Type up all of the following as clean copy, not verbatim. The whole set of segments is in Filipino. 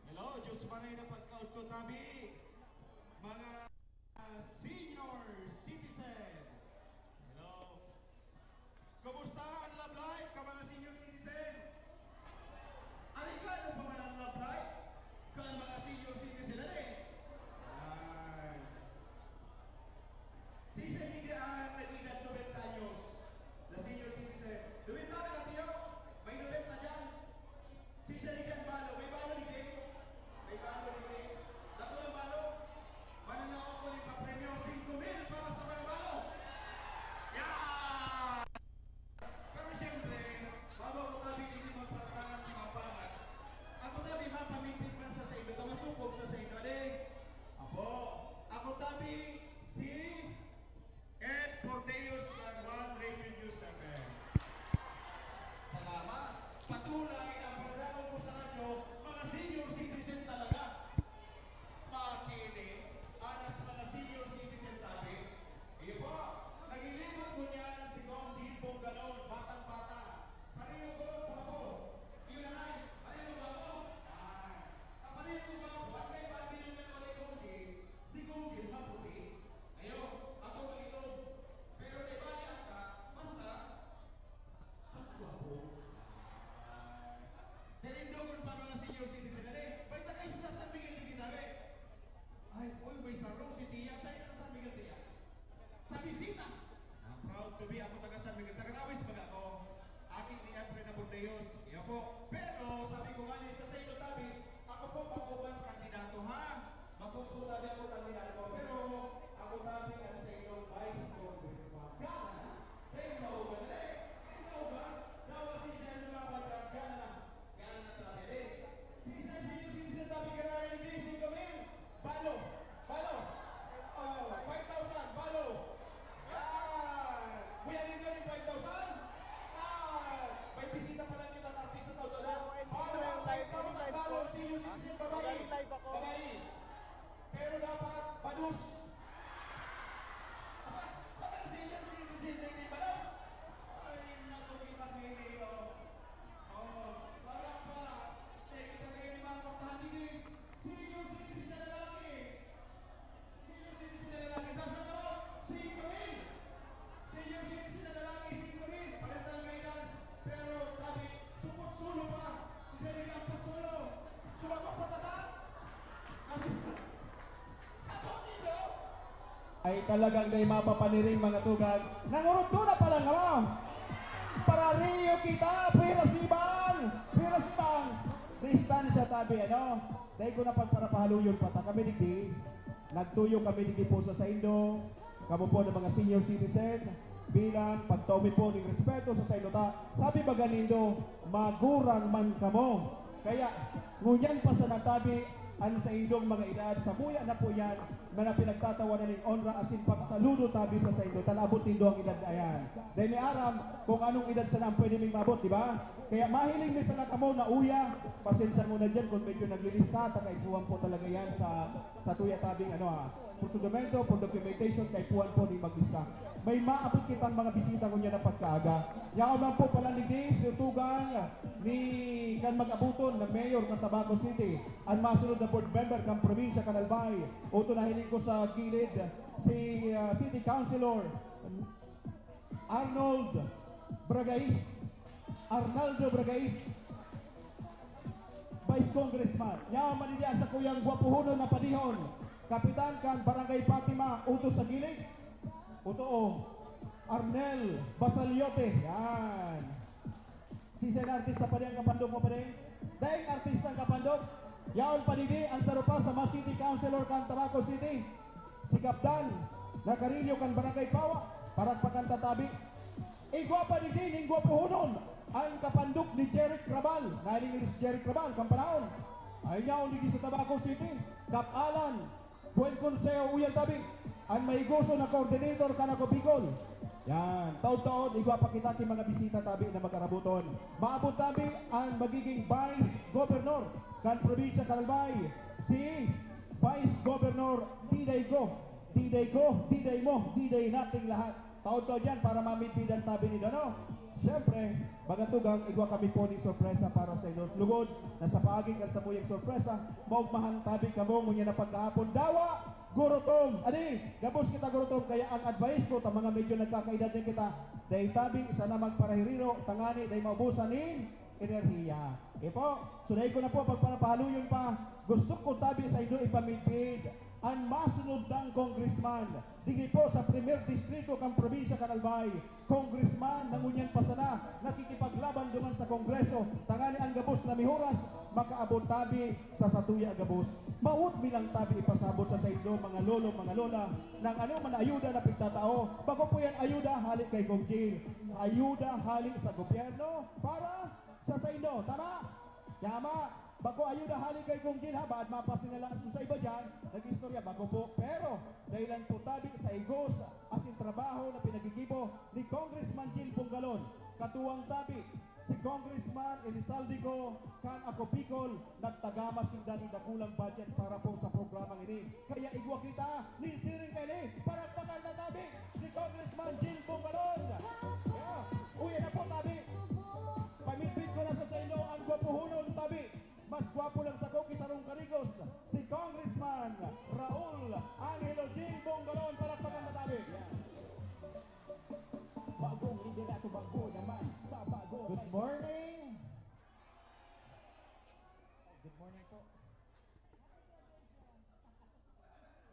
Hello, Diyos manay na pagkaut ko tabi. Mga senior citizen. Hello. Kumusta ang love life ka mga senior citizen? Alikado pa man ang love life ka mga senior citizen na rin. Si hindi ang nag-edad 90 anyos. The senior citizen. 90 ka na tiyo? May 90 dyan. Si Saligan Balo. May balo ni Dave? May balo ni Dave. Dato ang balo. Mananaw ako ni papremyo 5,000 para sa mga balo. Yeah! Pero siyempre, bago ako tabi hindi magparatangan sa kapangan, ako tabi mapamipit man sa saido, tamasupog sa saido. Apo, ako tabi si Ed Porteos ng One Radio News FM. Salamat. Patunay ang paradaan ko sa radyo, mga senior citizen talaga. Makinig, anas mga senior citizen tabi. Iyo po, nagilibot ko niyan si Kong Jinpong Ganon, batang-bata. Pareho ko, papo. Iyo na nai, pareho ba mo? Pareho ko ba, ba't kayo ba pinagano ni Kong Jin? Si Kong Jin, maputi. Ayo, ako ito. Pero diba yan ka, basta guwapo. Nalindogon pa mga senior citizen na rin. Ba't na kayo sa San Miguel de Quitabe? Ay, uy, may sarong si Tia. Saan ka San Miguel, Tia? Sa bisita. I'm proud to be ako taga San Miguel. Taga-Rawis baga ako. Aking ni Efren na Bordeos. Iyo po. Pero sabi ko nga sa Saido Tabi, ako po bakuban kandidato ha. Makupo tabi ako kandidato. Pero ako tabi ang Saido Vice Congressman. Gana! Kaya mauban na rin. Kaya mauban. Dawa si Saido mga pagkat. Gana na. Gana na tabi rin. Si tabi ka na rin ni 5,000. Balo! Balo! 5,000! Balo! Kuya rin yun yung 5,000? May bisita pa lang kita ng artista na doon. Balo! 5,000! Balo! Senior citizen, babae! Babae! Pero dapat banus! Parang senior citizen, hindi banus! Ay, naku, kita nini, para pa! Kita nini, mga portahan nini! Senior citizen na lalaki! Senior citizen na lalaki! Tasa na mo? 5,000! Senior citizen na lalaki, 5,000! Parental guidance! Pero, tabi, supot-sulo pa! Si Seligan po sulo! Sumabot patata! Kasi, ako nito! Ay talagang day mapapaniring mga tugad. Nangurot ko na pala nga! Para Rio kita! Pira sibang! Pira sibang! Distansya tabi, ano? Dahil ko na pagparapahaluyon pata kami digdi. Nagtuyo kami digdi po sa Saindo. Kamo po ng mga senior citizen. Bilang pagtawid po ng respeto sa Saindo ta. Sabi ba ganindo, magurang man kamo. Kaya, ngunyan pa sa natabi, ang sa indong mga edad, sa buya na po yan, na pinagtatawanan ng onra asin pagsaludo tabi sa Saindo. Talabot nindo ang edad ayan. Dahil may aram kung anong edad sa nang pwede ming mabot, di ba? Kaya mahiling ni sa nakamo na uya, pasensya mo na dyan kung medyo naglilista, takaipuan po talaga yan sa tuya tabing ano ha. For dokumento, for documentation, kaipuan po ni maglista. May maabot kitang mga bisita ko niya na pagkaaga. Yaon lang po pala ni Dave, tugang ni kan mag-abuton na mayor ng Tabaco City. Ang masunod na board member ng probinsya Canalbay. Uto na hiling ko sa gilid si City Councilor Arnaldo Bragais, Vice Congressman. Yaon manidiya sa kuyang gwapuhunon na padihon. Kapitan kan Barangay Fatima, uto sa gilid. Uto Arnel Basaliote. Yan. Si Sen artista pa rin ang kapandok mo pa rin. Dahil artista ang kapandok. Yaon panidi ang sarupa sa mga City Councilor kan Tabaco City. Si Kapdan Nakarilyo kan Barangay Pawa. Para pagkantatabi. Igwa panidi ning gwapuhunon. Ang kapandok ni Jeric Rabal. Nahiling ni Jeric Rabal kan panahon. Ay yaon di sa Tabaco City. Kapalan Buen Consejo Uyang Tabi. Ang maigoso na coordinator ka na ko Bicol. Yan, taon-taon, igwa pa kita mga bisita tabi na magkarabuton. Maabot tabi ang magiging Vice Governor kan Probinsya Calbay. Si Vice Governor Diday Go. Diday ko, diday mo, diday nating lahat. taon-taon yan para mamidbidan tabi ni Dono. Siyempre, bagatugang igwa kami po ni sorpresa para sa inyong lugod na sa paaging kan sa muyang sorpresa, maugmahan tabi kamo ngunya na pagkahapon dawa, gurutom. Adi, gabos kita gurutom kaya ang advice ko ta mga medyo nagkakaedad din kita, dahil tabing isa na magparahiriro, tangani, dahil maubusan ni enerhiya. Ipo, sunay ko na po pagpanapahaluyon pa, gusto ko tabi sa inyo ipamidbid ang masunod ng congressman dili po sa primer distrito kang probinsya Kanalbay, congressman nangunyan pa sana nakikipaglaban duman sa kongreso, tangani ang gabos na mihuras makaabot tabi sa satuya gabos. Maut bilang tabi ipasabot sa inyo mga lolo, mga lola ng ano man ayuda na pigtatao. Bago po yan ayuda halik kay Kong Jill, ayuda halik sa gobyerno para sa inyo, tama? Tama. Bago ayuda halik kay Kong Jill ha, baad mapasin nila sa iba dyan, nag-istorya bago po. Pero, dahilan po tabi sa igos as in trabaho na pinagigibo ni Congressman Jill Bungalon. Katuwang tabi, si Congressman Elizaldico kan ako Bicol, nagtagama si Dani dakulang budget para po sa programang ini. Kaya igwa kita, ni Siring Kelly, para na tabi, si Congressman Jill Bungalon. Yeah. Uwi na po tabi. Pamipit ko na sa inyo ang gwapuhunon tabi. Mas gwapo lang sa Koki Sarong Carigos, si Congressman Raul Angelo Jill Bungalon, palakpakan na tabi. Bagong hindi na ito bago naman sa bago. Good morning. Good morning po.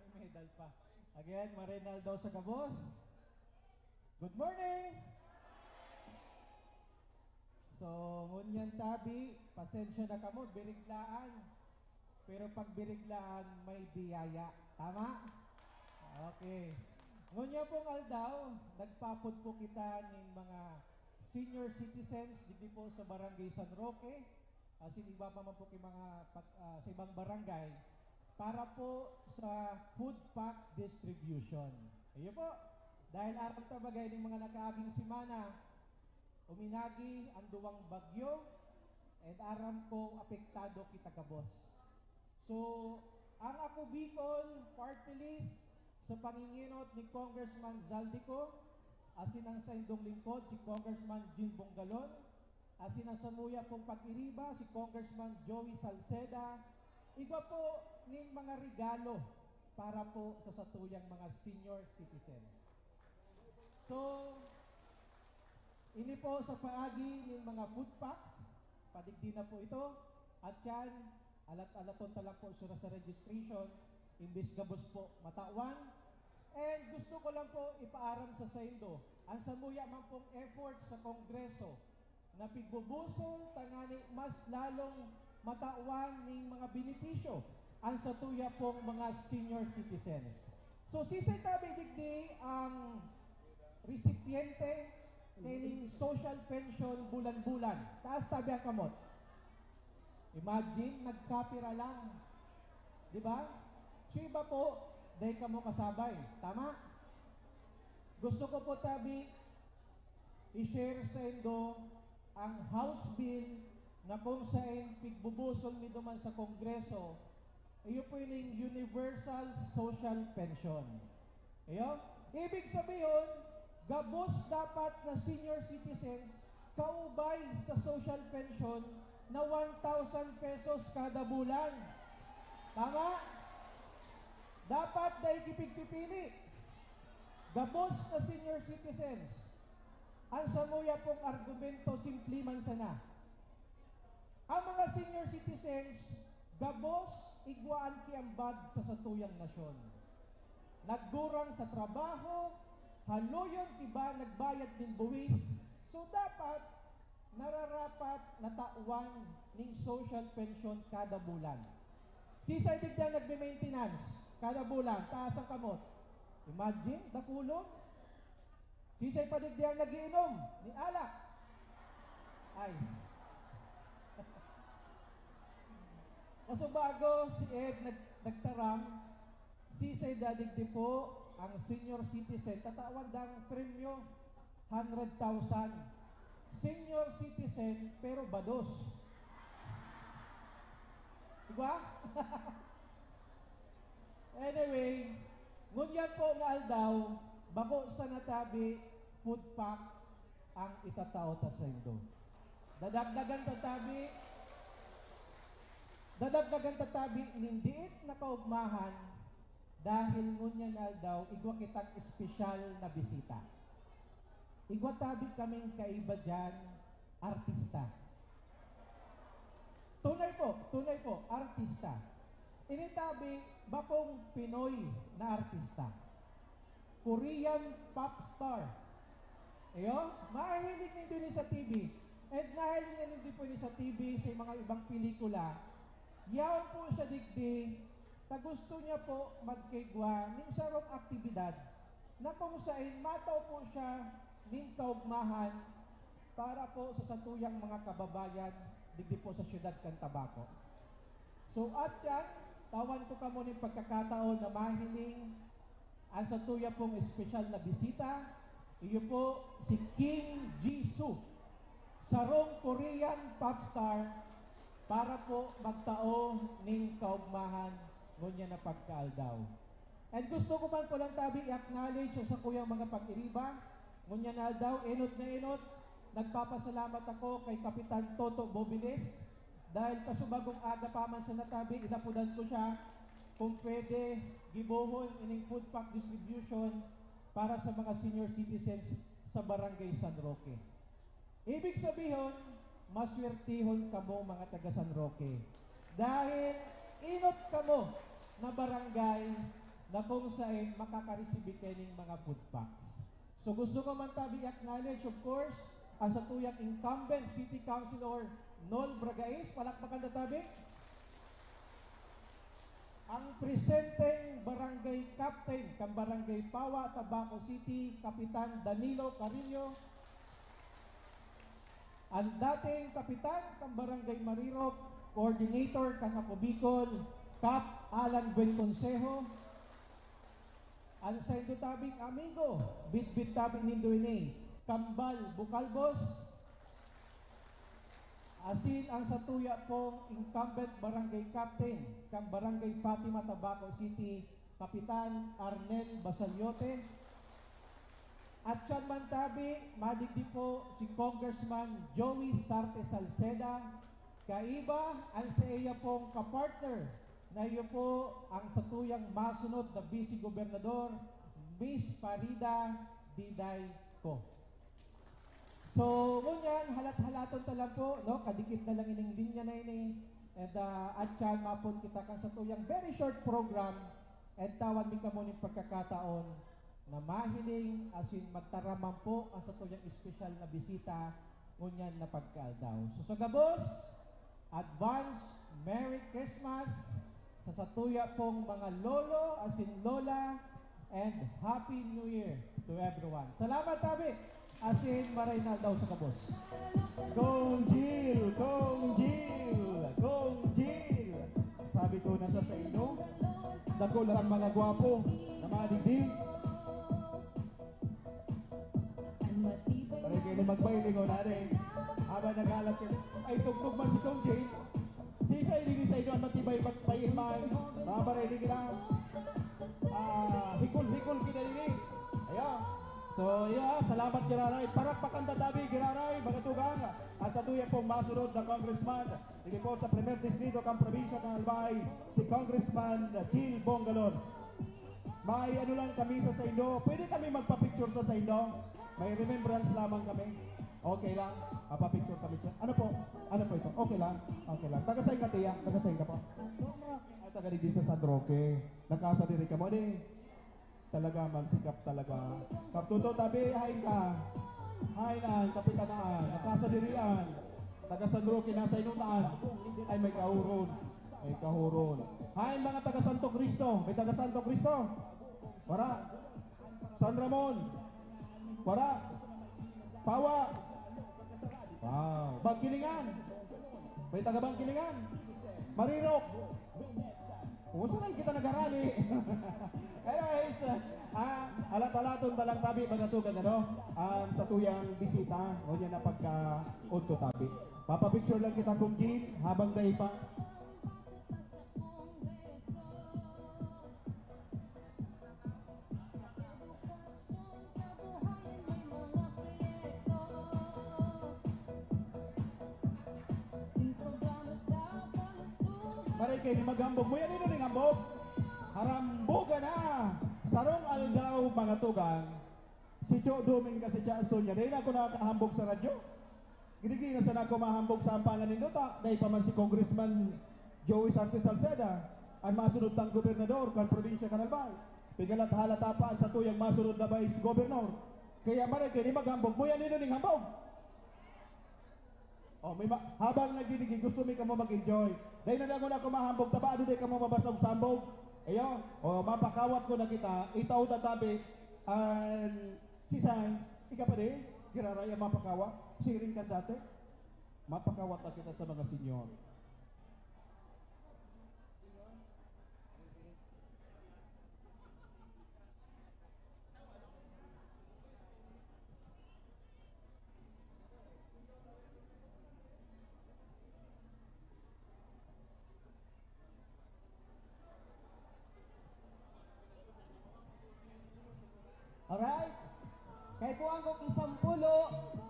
May medal pa. Again, Marinal daw sa kabos. Good morning. So, ngunyan tabi, pasensya na kamo, biriglaan. Pero pag biriglaan, may biyaya. Tama? Okay. Ngunya pong aldaw, nagpapod po kita ng mga senior citizens dito po sa Barangay San Roque, siniba pa man po kay mga sa ibang barangay, para po sa food pack distribution. Ayun po, dahil aram tabagay ng mga nakaaging simana, uminagi ang duwang bagyo, and aram ko apektado kita kabos. So, ang ako Bicol party list sa panginginot ni Congressman Zaldico, asin ang sa indong lingkod si Congressman Jill Bungalon, asin ang samuya pong pag-iriba si Congressman Joey Salceda, iba po ng mga regalo para po sa satuyang mga senior citizens. So, ini po sa paagi ng mga food packs, padigdi na po ito, at yan, alat-alaton talang po sura sa registration, imbis gabos po matawan. And gusto ko lang po ipaaram sa saindo, ang samuya man pong effort sa Kongreso, na pigbubusol, tangani mas lalong matawan ng mga benepisyo, ang satuya pong mga senior citizens. So sisay tabi digdi ang recipiente ng social pension bulan-bulan. Taas tabi ang kamot. Imagine, nagkapira lang. Diba? So iba po, dahil kamo kasabay. Tama? Gusto ko po tabi i-share sa indo ang House Bill na kung saan pigbubusol ni duman sa Kongreso, iyo po yung Universal Social Pension. Iyo? Ibig sabihin, gabos dapat na senior citizens kaubay sa social pension na 1,000 pesos kada bulan. Tama? Dapat dahil kipig-pipili. Gabos na senior citizens. Ang samuya pong argumento, simple man sana. Ang mga senior citizens, gabos, igwaan kiambag sa satuyang nasyon. Nagdurang sa trabaho, haluyon iba nagbayad din buwis, so dapat nararapat na tawan ng social pension kada bulan. Sisay digdan nagme-maintenance kada bulan, taas ang kamot. Imagine, dakulong. Sisay pa digdan nagiinom ni alak. Ay. Kaso bago si Ed nagtarang, sisay dadigdi po ang senior citizen, tatawan dang premyo 100,000. Senior citizen, pero bados. Diba? Anyway, ngunyan po nga aldaw, bako sa natabi, food packs ang itatao ta sa indo. Dadagdagan tatabi, nindiit na kaugmahan, dahil ngunya na daw, igwa kitang espesyal na bisita. Igwa tabi kaming kaiba dyan, artista. Tunay po, artista. Initabi, bakong Pinoy na artista. Korean pop star. Ayo, mahilig nito ni sa TV. At nahilig na hindi po ni sa TV sa mga ibang pelikula. Yaw po sa digdi, na gusto niya po magkigwa ning sarong aktibidad na kung saan mataw po siya ning kaugmahan para po sa satuyang mga kababayan digdi po sa siyudad kan Tabaco. So at yan, tawan ko kamo ning pagkakataon na mahiling ang satuya pong espesyal na bisita. Iyo po si Kim Jisoo, sarong Korean pop star, para po magtao ning kaugmahan ngunya na pagkaaldaw. And gusto ko man po lang tabi i-acknowledge sa kuyang mga pag-iriba, ngunya na aldaw, inot na inot, nagpapasalamat ako kay Kapitan Toto Bobiles dahil kasubagong aga pa man sa natabi, inapudan ko siya kung pwede gibuhon ining food pack distribution para sa mga senior citizens sa Barangay San Roque. Ibig sabihin, maswertihon kamo mga taga San Roque. Dahil inot kamo na barangay na kung saan makakareceive kaning mga food packs. So gusto ko man tabi acknowledge, of course, ang satuyang incumbent City Councilor Nol Bragais, palakpakan na tabi. Ang presenteng barangay captain kang Barangay Pawa, Tabaco City, Kapitan Danilo Carillo. Ang dating kapitan kang Barangay Marirop, coordinator kang Ako Bicol, Cap Alan Buenconsejo. Ang sa tabing amigo, bitbit tabing nindoine, Kambal Bucalbos. Asin ang satuya pong incumbent barangay captain kang Barangay Fatima, Tabaco City, Kapitan Arnel Basalyote. At siyan man tabi, madigdi po si Congressman Joey Sarte Salceda. Kaiba ang sa iya pong kapartner na iyo po ang satuyang masunod na Vice Gobernador, Miss Farida Diday ko. So, ngunyan, halat-halaton talang po, no? Kadikit na lang ining linya na ini. And at siyan, mapun kita kan satuyang very short program. And tawan mi kamo ning pagkakataon na mahiling asin magtaraman po ang satuyang espesyal na bisita ngunyan na pagkaaldaw. So sa gabos, advance Merry Christmas sa satuya pong mga lolo asin lola and Happy New Year to everyone. Salamat tabi asin maray na daw sa kabos. Kong Jill! Kong Jill! Kong Jill! Sabi ko na sa inyo, dako lang mga gwapo na mga digdig. Para kayo magpailing o natin. Habang nag-alap kayo, ay tugtog man si Kong Jill. Sisa ilini sa inyo ang matibay pagpahiman. Mga baray din kita. Hikul-hikul kita ini. Ayan. So, yeah, salamat Giraray. Parakpakan tatabi Giraray, mga tugang. Sa tuya pong masunod na congressman. Hindi po sa primer distrito kang probinsya ng Albay, si Congressman Gil Bongalon. May ano lang kami sa Indo. Pwede kami magpa-picture sa Indo. May remembrance lamang kami. Okay lang. Pa-picture kami sa... Ano po? Ano po ito? Okay lang. Okay lang. Taga-saing ka, tiya. Taga-saing ka po. Ay, taga-digdi sa San Roque. Nakasa diri ka mo, talaga man, sikap talaga. Kaptuto tabi, hain ka. Hainan, kapitanaan, nakasadirian. Taga San Roque, nasa inutaan. Ay, may kahuron. May kahuron. Hain mga taga Santo Cristo. May taga Santo Cristo. Para. San Ramon. Para. Pawa. Wow. Bangkilingan. May taga Bangkilingan. Marirok. Kumusta na kita nag-arali? Anyways, alat-alaton talang tabi magatugan ano? Ang satuyang bisita, o niya na pagka-unto tabi. Papapicture lang kita kung Jean, habang dahi pa. Maray kay ni maghambog mo yan nino ning hambog. Haramboga na. Sarong aldaw mga tugang. Si Cho Domin kasi Chason niya. Dahil ako nakahambog sa radyo. Ginigina sa nako mahambog sa ampangan ni Nota. Dahil pa man si Congressman Joey Santos Salceda. Ang masunod ng gobernador kan probinsya Canalbay. Pigalat halata pa sa tuyang masunod na vice governor. Kaya maray kay ni maghambog mo yan nino ning hambog. Oh, habang nagdidigi, gusto mi ka mo mag-enjoy. Dahil na lang ako mahambog, tabaado di ka mo mabasag sambog. Ayo, mapakawat ko na kita, itaw tatabi, sisay, ika pa di, giraraya mapakawa, siring ka dati. Mapakawat na kita sa mga senyor. Alright? Kay po ang isang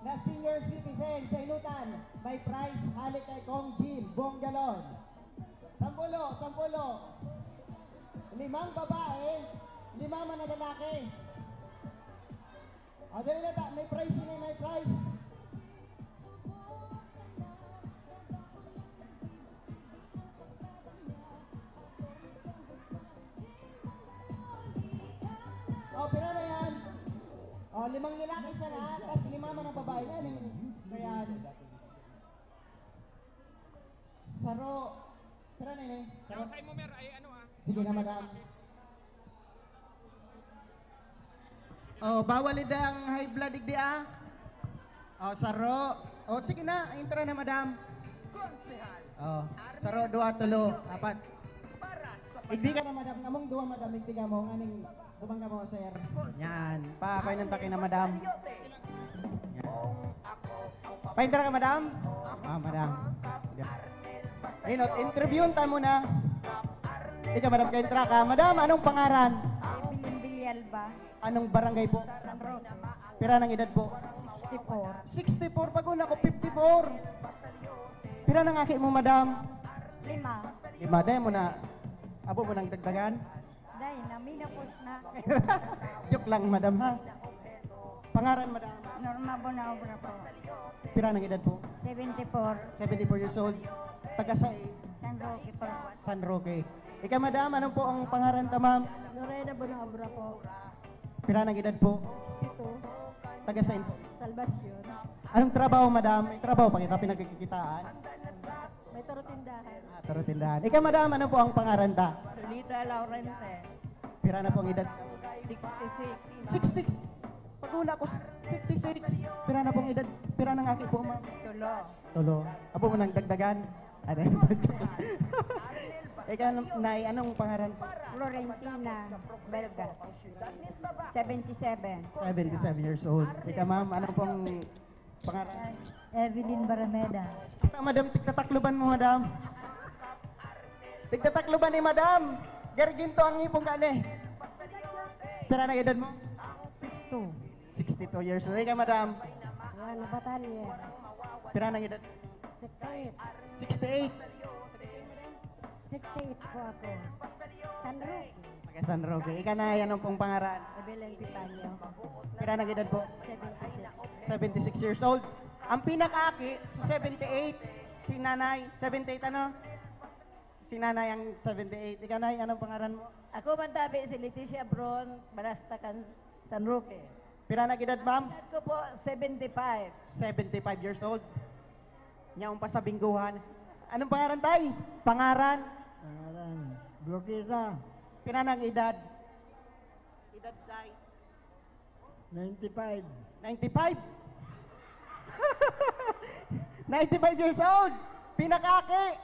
na senior citizen sa Inutan, may prize halik kay Kong Jim, buong galon. 10. 5 babae, 5 man na lalaki. O, dali na ta, may prize yun, may prize. O, pira na yan. O, 5 lalaki isa na, tapos 5 man ang babae na. Kaya, Saro, pira na yun eh. Pero sa imo mer ay ano Sige na, madam. Oh, bawal ida ang high blood digdi ah. Oh, Saro. Oh, sige na, intro na, madam. Oh, Saro 2, 3, 4. Igdi ka na, madam. Namong 2, madam. Igdi ka mo. Nganing dumang ka mo, sir. Yan. Pakay ng takin na, madam. Yan. Paintara ka, madam? Ah, madam. Inot, interviewin tayo muna. Ikaw, madam, kaintra ka. Madam, anong pangaran? Evelyn Villalba, Anong barangay po? San Roque, Pira ng edad po? 64. 64 pa ko, ako 54. Pira ng aki mo, madam? 5. Dahil mo na, abo mo nang dagdagan? Dahil naminapos na. Joke lang, madam, ha? Pangaran, madam? Norma Bonaobra po. Pira ng edad po? 74. 74 years old. Taga sa San Roque po. San Roque. Ikaw, madam, anong po ang pangaran ta, ma'am? Lorena Bonaobra po. Pira ng edad po? 62. Taga sa po? Salvacion. Anong trabaho, madam? May trabaho pa kita pinagkikitaan? May tarotindahan. Taro tindahan. Ikaw, madam, ano po ang pangaran ta? Lolita Laurente. Pira na po ang edad? 66. 66. Pag-una ko 56. Pira na pong edad. Pira ng aki po, ma'am. Tulo. Tulo. Abo mo nang dagdagan. Ano yun? Ikaw, Nay, anong pangaran po? Florentina. Belga. 77. 77 years old. Ikaw, ma'am, anong pong pangaran? Evelyn Barameda. Madam, tigtatakluban mo, madam. Tigtatakluban ni madam. Garginto ang ipong kane. Pira ng edad mo? 62. 62 years old. Ikaw, madam. Wala batalya. Pira ng edad? 68. 68. 68 po ako. San Roque. Taga San Roque. Ikaw na, anong pong pangaran? Evelyn Pitanyo. Pira ng edad po? 76. 76 years old. Ang pinakaaki, sa 78, si nanay, 78 ano? Si nanay ang 78. Ikaw, nay, anong pangaran mo? Ako man tabi si Leticia Bron, Balastacan, San Roque. Pira ng edad, ma'am? Edad ko po 75. 75 years old. Nyaong pa sa bingguhan. Anong pangaran, tay? Pangaran? Pangalan, Blokita, Pira ng edad? Edad, tay? 95. 95? 95 years old! Pinakaki!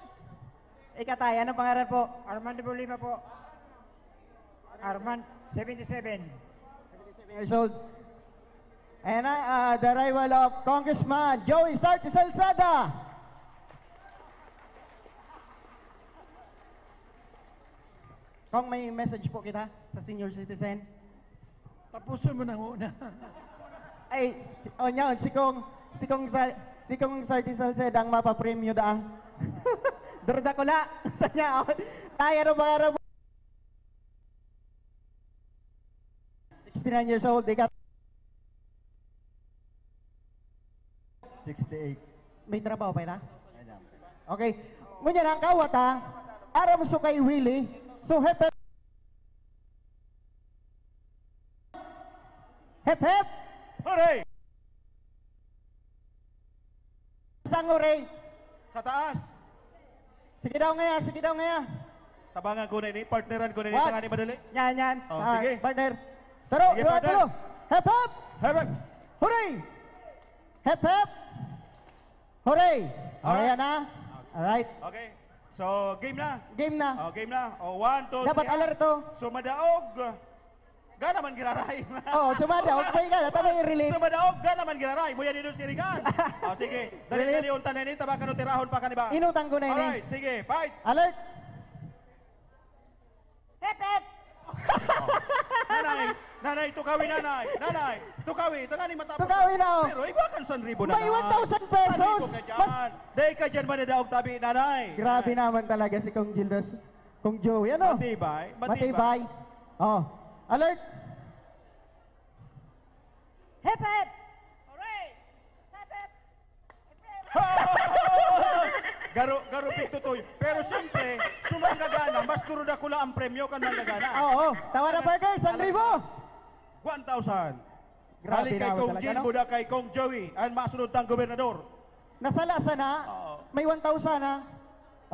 Ika, tay, anong pangaran po? Armando Bolima po. Armand, 77. 77 years old. And the arrival of Congressman Joey Sartes Salceda. Kung may message po kita sa senior citizen. Tapusin mo nang una. Ay, o nyaon, si Kong Sartes Salceda ang mapapremyo daang. Durda ko na. Tanya, tayo ro mga ro. 69 years old, di ka. 68. May trabaho pa na? Okay. Ngunyan ang kawat ha. Aram so kay Willie. So hep hep. Hep hep. Hooray! Sang hooray. Sa taas. Sige daw ngaya. Tabangan ko na ini, partneran ko na ini, What? tangani madali. Yan. Oh, sige. Partner. Saro, Sige, dua, partner. tulo. Hep hep. Hep! Hooray! Hep hep. Hooray. Alright. Ayan na. Alright. Okay. So, game na. Game na. Oh, game na. Oh, 1, 2, 3. Dapat alerto. So, madaog. Gana man giraray. Oo, sumada. Okay ka na. Tama yung relate. So, madaog. Gana man giraray. Muya dito sirigan. Oh, sige. Dali untan na ini. Tabakan o tirahon pa ka ni ba? Inutang ko na ini. Alright, sige. Fight. Alert. Hep, hep. Nanay, tukawi nanay. Nanay, tukawi. Tangani matapos. Tukawi na, oh. Pero igwa kan 1,000 nanay. May 1,000 pesos. Mas... Day ka dyan manadaog tabi, nanay. Grabe naman talaga si Kong Gildas. Kong Joey, ano? Matibay. Matibay. Oh. Alert. Hep, hep. Hooray! Hep, hep. Garo pitutoy. Pero siyempre, sumanggagana, mas durod ako lang ang premyo kan manggagana. Oo. Tawa na burger, 1,000. 1,000. Grabe Balik kay naman Kong talaga, Jill, no? buda kay Kong Joey, ang masunod tang gobernador. Nasalasa na. Oo. May 1,000 na.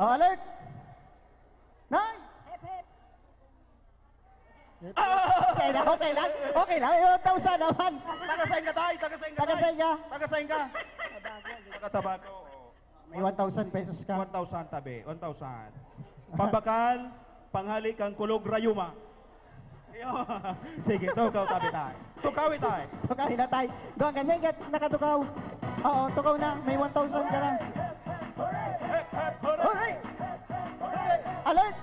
Oh, alert. Nine. Hep, hep. Okay lang. May 1,000 naman. Tagasain ka tayo, tagasain ka. Tagasain ka. Tagasain ka. Tagatabako. May 1,000 pesos ka. 1,000 tabi, 1,000. Pambakal, panghali kang kulog rayuma. Iyo. Sige, tukaw tabi tayo. Tukawi tayo. Tukaw na tayo. Doon kasi nakatukaw. Oo, tukaw na. May 1,000 ka na. Hep, hep, hooray! Hooray! Alert!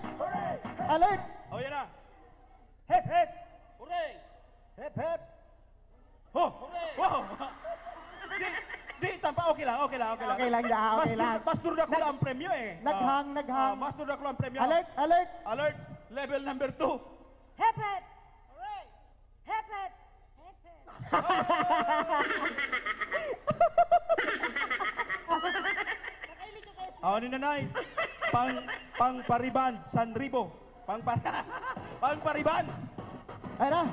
Alert! O, yan na. Hep, hep. Hep, hep. Oh! Wow! Di, tampa, okay lang. Okay lang, ya, okay lang. Mas durda ko lang ang premyo eh. Naghang. Mas durda ko lang ang premyo. Alert! Alert, level number 2. Hep, hep. Hooray! Hep, hep. Hep, hep. Ni nanay. Pang pariban, Sanribo. Pang pariban. Ayun na.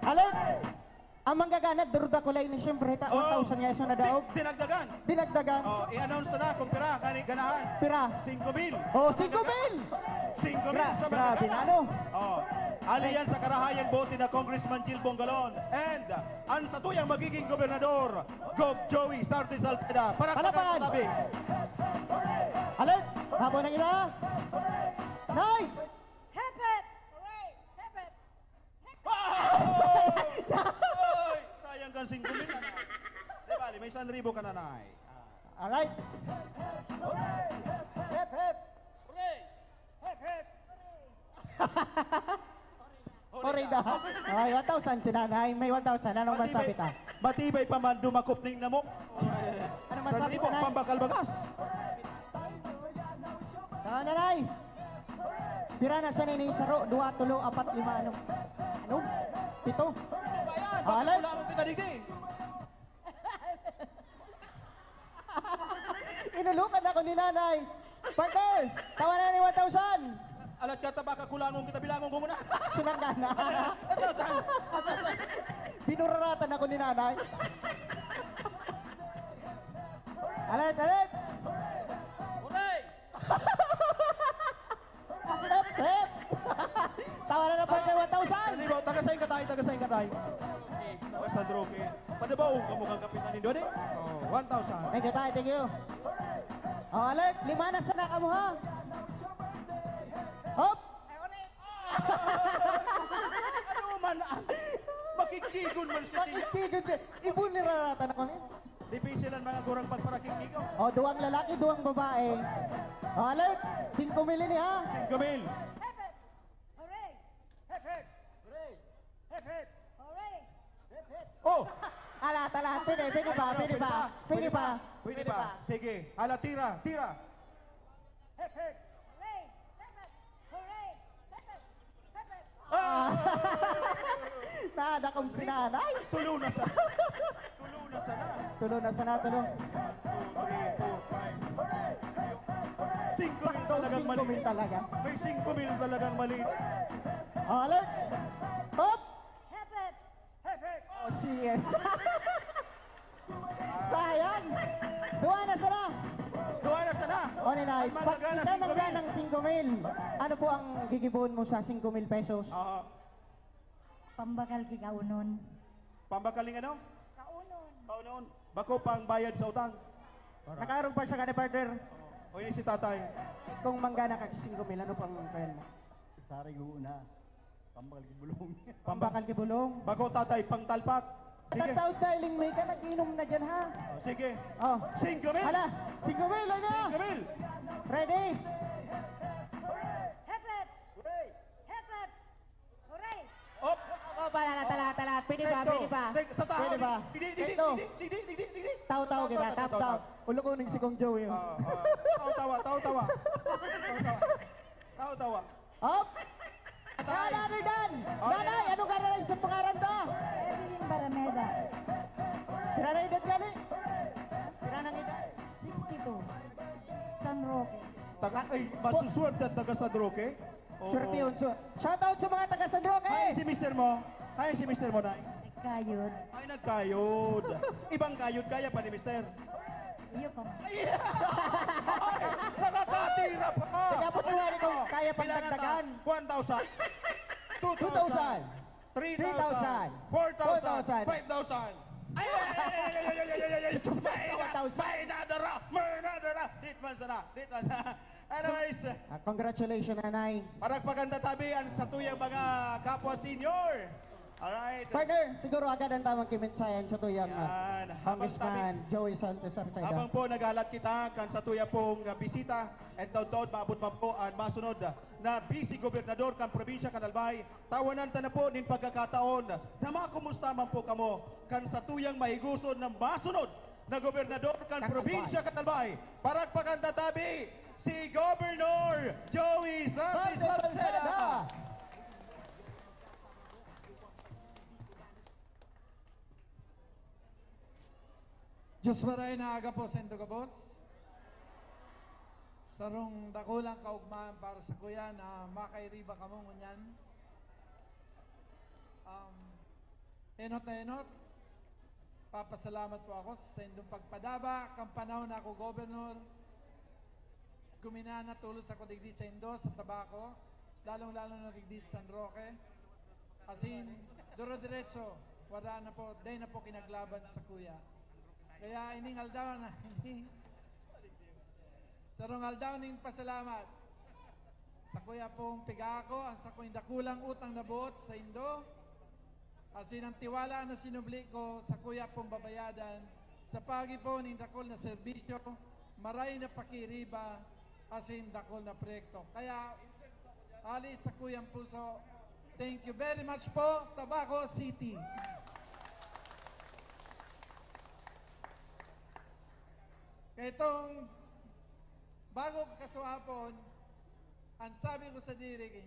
Alert! Ang manggagana, duruda ko lang ni siyempre. 1,000 nga isa na daog. Dinagdagan. Dinagdagan. I-announce na kung pira, ganahan. Pira. 5,000. Oh, 5,000! 5,000 sa Grabe na, magagana. ano? Aliyan sa karahayang bote na Congressman Jill Bongalon. And ang satuyang magiging gobernador, Gov. Joey Sarte Salceda. Palapan! Tabi. Alert! Habo na ina. Nice! Hep, hep. Hooray! Hep, hep. Oy, sayang kang 5,000 nanay. Di bali, may 1,000 ka nanay. Alright. Hep, hep. Oray na. Ay, 1,000 si nanay. May 1,000. Anong masabi ta? Matibay pa man dumakop ning namok. Anong masabi ta, 1,000 nay? pambakal bagas. Tama, nanay. Pira na sa nini, saro, 2, 3, 4, 5, ano? Ano? 7. Bayan, Alert. wala akong kinadigi. Inulukan ako ni nanay. Partner, tawa na ni 1,000. Alat ka tabaka kulangon kita bilangon ko muna. Sinanggana. Binuraratan ako ni nanay. Alert, alert! Hep, hep! Tawa na na partner, 1,000. Hindi ba, tagasayin ka tayo, tagasayin ka tayo. Tagasan droke. Padabaw, kamukhang kapitan ni Dode. 1,000. Thank you tayo, thank you. Oh, alert, 5 na sana ka mo ha. Hop! Ano man, makikigon man siya niya. Makitigon siya. Ibuniraratan ako niya. Difícil ang mga gurang pagparakikigo. Oh, 2 lalaki, 2 babae. Oh, alert, 5,000 ni ha. 5,000. Hep, hep. Hooray! Hep, hep. Hooray! Hep, hep. Hooray! Hep, hep. Oh! Alat, pwede pa. Pwede ba? Sige. Hala, tira, tira. Hep, hep. Hooray! Hep, hep. Hooray! Hep, hep. Hep, hep. Ah! Nada kong sinanay. Tulo na sa. Tulo na sa na. Tulo na sana, tulo. 5 mil Sakto, talagang 5 mali. mil talaga. May 5 mil talagang mali. Alert! Hop! Hep, hep. Hep, hep. Oh, CS. Sayang! Duwa na sana! Duwa na sana. O Ninay, Ang pag magagana, kita 5 nagda mil. ng 5,000, ano po ang gigibuon mo sa 5,000 pesos? Pambakal ki kaunon. Pambakaling ano? Kaunon. Kaunon. Bako pang bayad sa utang. Nakaroon pa siya ka ni partner. O ini si tatay. Kung manggana ka 5,000, ano pang kayan mo? Sari una. Pambakal gibulong. Pambakal kibulong. Bako tatay pang talpak. Sige. Tataw dialing may ka, nag-inom na dyan ha. Sige. Oh. 5 mil. Hala, 5,000 ano? 5 mil. Ready? Hep, hep. Hep, hep. Hooray! Op. Oh, tala. Pwede ba? Pwede ba? Sa tahaw. Pwede ba? Didi. Ito. Didi. Taw-taw kita, taw-taw. Ulo ko ng sikong Joey. Tawa. Tawa. Up! Another done! Nanay, anong karanay sa pangaran to? Evelyn Barameda. Kiranay edad gani? Kiranang edad? 62. San Roque. Masuswerte at taga San Roque. Oo. Swerte yun. So, shoutout sa mga taga San Roque! Hi si Mr. mo. Hi si Mr. mo, Nay. Nagkayod. Ay, nagkayod. Ibang kayod kaya pa ni Mr. Iyo pa man. Nakakatira pa ka. Kaya po tuwari ko, kaya pang Kailangan dagdagan. 1,000. 2,000. 3,000. 4,000. 5,000. Ay! May nadara. Ditman sana. Anyways, Congratulations, nanay. paragpaganda tabi ang sa tuyang mga kapwa senior. Alright. Partner, siguro agad ang tamang kimensayan sa tuyang Yan. Habang Congressman Joey Santos Arceda. Habang po nagalat kita kan sa tuya pong bisita at taon-taon maabot man po ang masunod na busy gobernador kan probinsya kan Albay. Tawanan ta na po nin pagkakataon na makumusta man po kamo kan sa tuyang mahiguson ng masunod na gobernador kan probinsya kan Albay. Paragpaganda tabi si Governor Joey Santos Arceda. Diyos maray na aga po sa indo ka, boss. Sarong dakulang kaugmaan para sa kuya na makairiba ka mo ngunyan. Enot na enot, papasalamat po ako sa indong pagpadaba. Kang panahon na ako, Governor, kuminana tulos ako digdi sa indo, sa tabako, lalong-lalo na digdi sa San Roque. Asin, duro-diretso, wala na po, day na po kinaglaban sa kuya. Kaya iningal daw na sarungal daw ning pasalamat sa kuya pong pigako ang sa kuya dakulang utang na buot sa Indo asin ang tiwala na sinubli ko sa kuya pong babayadan sa pagi po ning dakol na serbisyo maray na pakiriba asin dakol na proyekto. Kaya alis sa kuyang puso, thank you very much po, Tabaco City. Itong bago kakasuhapon, ang sabi ko sa diri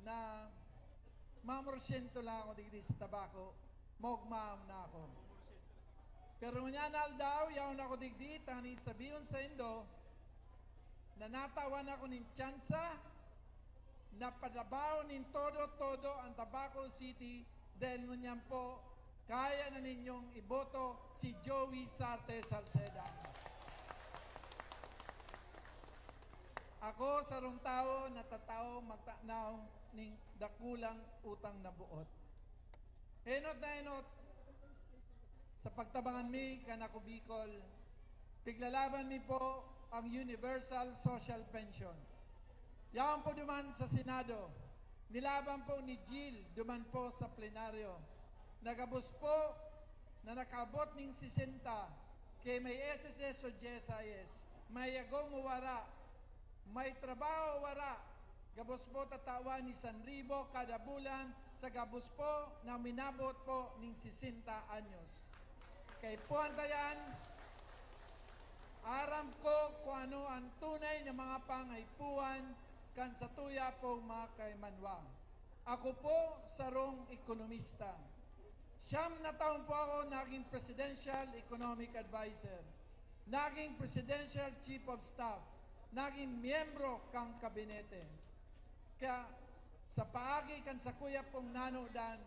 na mamorsyento lang ako digdi sa tabako, mogmaam na ako. Pero ngunyanal daw, yaon ako digdi, tani sabiyon sa Indo, na natawan ako ng tsansa, na padabaw nin todo-todo ang Tabaco City, dahil ngunyan po, kaya na ninyong iboto si Joey Santos Arceda. Ako sarong tao natatao magtanaw ning dakulang utang na buot. Enot na enot, sa pagtabangan mi kanako Bicol, piglalaban mi po ang Universal Social Pension. Yaman po duman sa Senado, nilaban po ni Jill duman po sa plenaryo. Nagabos po na nakabot ning 60 kay may SSS o GSIS, may agong wara, may trabaho wara, gabos po tatawa ni 1,000 kada bulan sa gabos po na minabot po ning 60 anyos. Kay puantayan, Aram ko kung ano ang tunay na mga pangaipuan kan sa tuya po mga kaimanwa. Ako po sarong ekonomista. 9 na taon po ako naging Presidential Economic Advisor, naging Presidential Chief of Staff, naging miyembro kang kabinete. Kaya sa paagi kan sa kuya pong nanodan,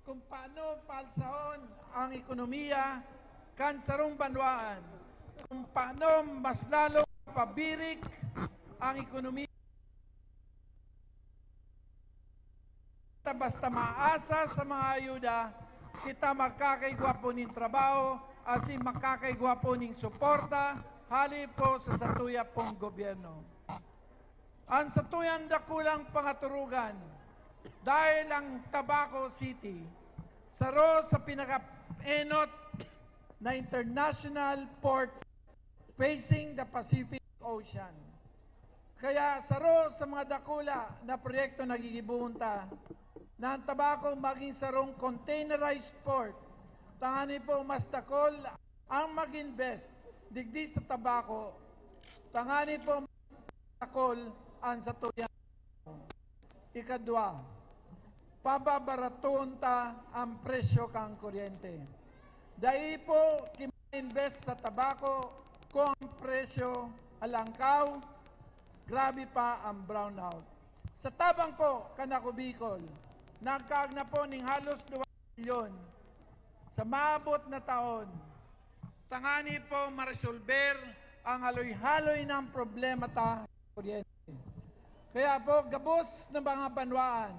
kung paano palsaon ang ekonomiya kan sarong banwaan, kung paano mas lalong pabirik ang ekonomiya. Basta maasa sa mga ayuda, kita makakaigwapo ning trabaho, asin makakaigwapo ning suporta, hali po sa satuya pong gobyerno. Ang satuyan dakulang pangaturugan, dahil ang Tabaco City, saro sa pinaka-enot na international port facing the Pacific Ocean. Kaya saro sa mga dakula na proyekto nagigibunta, na ang Tabaco maging sarong containerized port, tangani po mas dakol ang mag-invest digdi sa Tabaco, tangani po mas dakol ang satuyan. Ikadwa, pababaraton ta ang presyo kang kuryente. Dahil po invest sa Tabaco kung ang presyo alangkaw, grabe pa ang brownout. Sa tabang po, Kanako Bicol, nagkaag na po ning halos 2 milyon sa maabot na taon. Tangani po maresolver ang haloy-haloy ng problema ta kuryente. Kaya po, gabos na mga banwaan,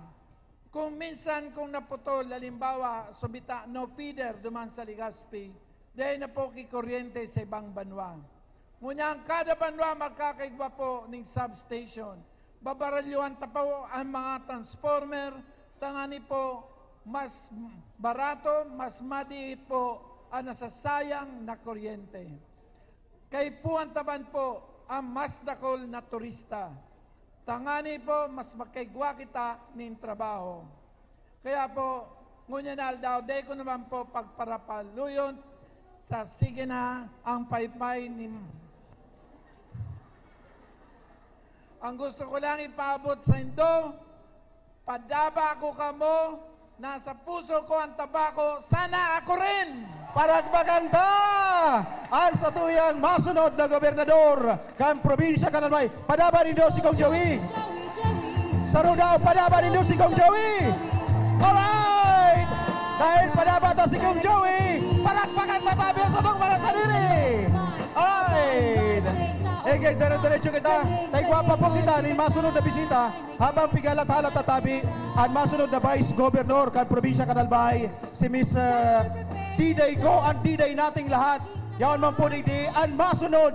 kung minsan kung naputol, halimbawa, subita no feeder duman sa Legazpi, dahil na po kikuryente sa ibang banwa. Ngunyan, kada banwa magkakaigwa po ng substation. Babaralyuhan ta po ang mga transformer, tangani po, mas barato, mas madiit po ang nasasayang na kuryente. Kay puan taban po ang mas dakol na turista. Tangani po, mas makaigwa kita ng trabaho. Kaya po, ngunyan daw, day ko naman po pagparapaluyon, tas sige na ang paypay ni... Ang gusto ko lang ipaabot sa Indo, padaba ko kamo, nasa puso ko ang Tabaco, sana ako rin! Paragpaganda ang satuyang masunod na gobernador kan probinsya Kanalmay. Padaba nindo si Kong Joey. Sarudaw, padaba nindo si Kong Joey. Alright! Dahil padaba ta si Kong Joey, paragpaganda tabi sa itong para sa diri. Alright! Egay, dire-diretso kita. Taigwapa po kita ni masunod na bisita habang pigalat-halat tatabi ang masunod na Vice Governor kan probinsya Kanalmay, si Miss Diday ko, ang Diday nating lahat. Yaon man po digdi, ang masunod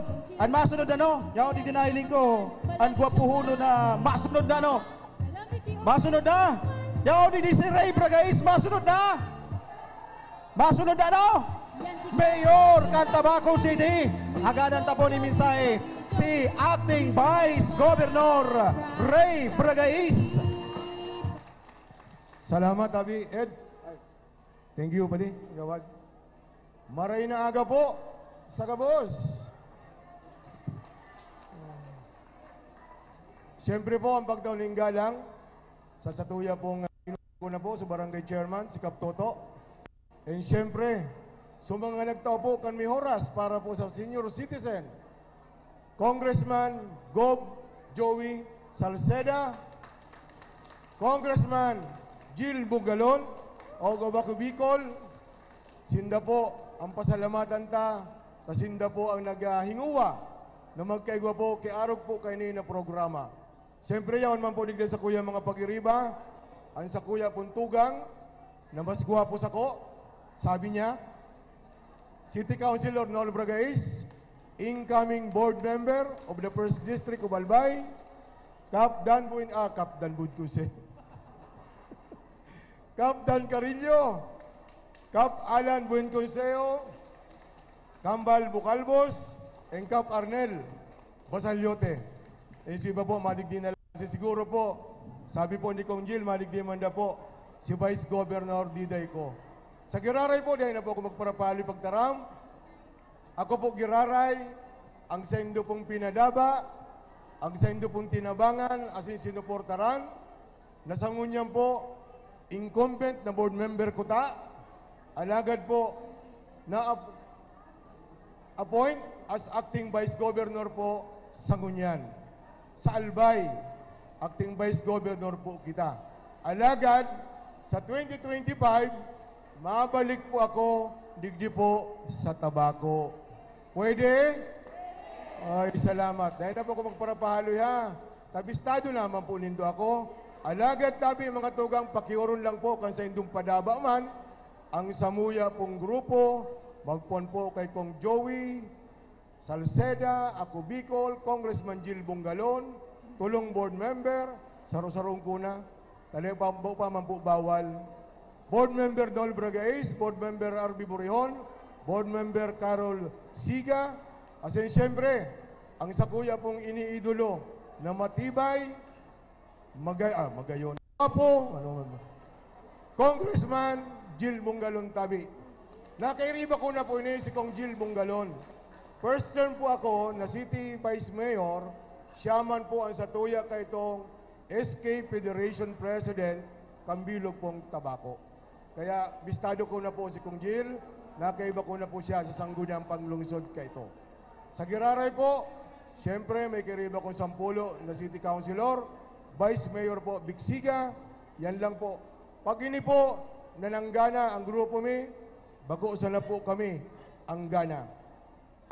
ano, yaon digdi nahiling ko, ang gwapuhuno na masunod na ano, masunod na, yaon digdi si Ray Bragais, masunod na ano, Mayor kan Tabaco City, agadan tapo ni Minsay, si Acting Vice Governor Ray Bragais. Salamat, Abi Ed. Thank you, pati. Gawad. Maray na aga po sa Gabos. Siyempre po, ang pagtauling galang sa satuya pong ko na po sa Barangay Chairman, si Kap Toto. And siyempre, sa mga nagtao po kan may oras para po sa senior citizen, Congressman Gob Joey Salceda, Congressman Jill Bugalon, o Tabaco Bicol, sinda po ang pasalamatan ta, kasinda po ang naghinguwa na magkaigwa po kay arog po kayo na programa. Siyempre yawan man po digda sa kuya mga pag-iriba, ang sa kuya puntugang, na mas guwapo sa ko, sabi niya, City Councilor Nol Bragais, incoming board member of the 1st District of Albay, Kapdan Budkuse. Kap Dan Carillo, Kap Alan Buenconseo, Kambal Bucalbos, and Kap Arnel Basalyote. Eh si iba po, madigdi na lang. Siguro po, sabi po ni Kong Jill, madigdi man na po si Vice Governor Diday ko. Sa Giraray po, dahil na po ako magparapali pagtaram. Ako po Giraray, ang sa indo pong pinadaba, ang sa indo pong tinabangan, asin sinuportaran, nasangunyan po, incumbent na board member ko ta, alagad po, na appoint as acting vice governor po sa Ngunyan. Sa Albay, acting vice governor po kita. Alagad, sa 2025, mabalik po ako, digdi po sa tabako. Pwede? Ay, salamat. Dahil na po ako magparapahalo ya. Tabistado naman po nindo ako. Alagad tabi mga tugang pakiuron lang po kan sa indong padaba man. Ang samuya pong grupo, magpon po kay Kong Joey, Salceda, ako Bicol, Congressman Jill Bungalon, tulong board member, sarong-sarong kuna, talipaw pa man po bawal. Board member Dol Bragais, board member RB Borihon, board member Carol Siga, asin siyempre, ang sakuya pong iniidolo na matibay, magayon. Apo, Congressman Jill Bungalon Tabi. Nakairiba ko na po ini si Kong Jill Bungalon. First term po ako na City Vice Mayor, siya man po ang satuya kay itong SK Federation President, Kambilog pong Tabako. Kaya bistado ko na po si Kong Jill, nakaiba ko na po siya sa sangguniang panglungsod kay ito. Sa Giraray po, siyempre may kiriba kong 10 na City Councilor, Vice Mayor po Bixiga, yan lang po. Pag ini po nananggana ang grupo mi, bago sana po kami ang gana.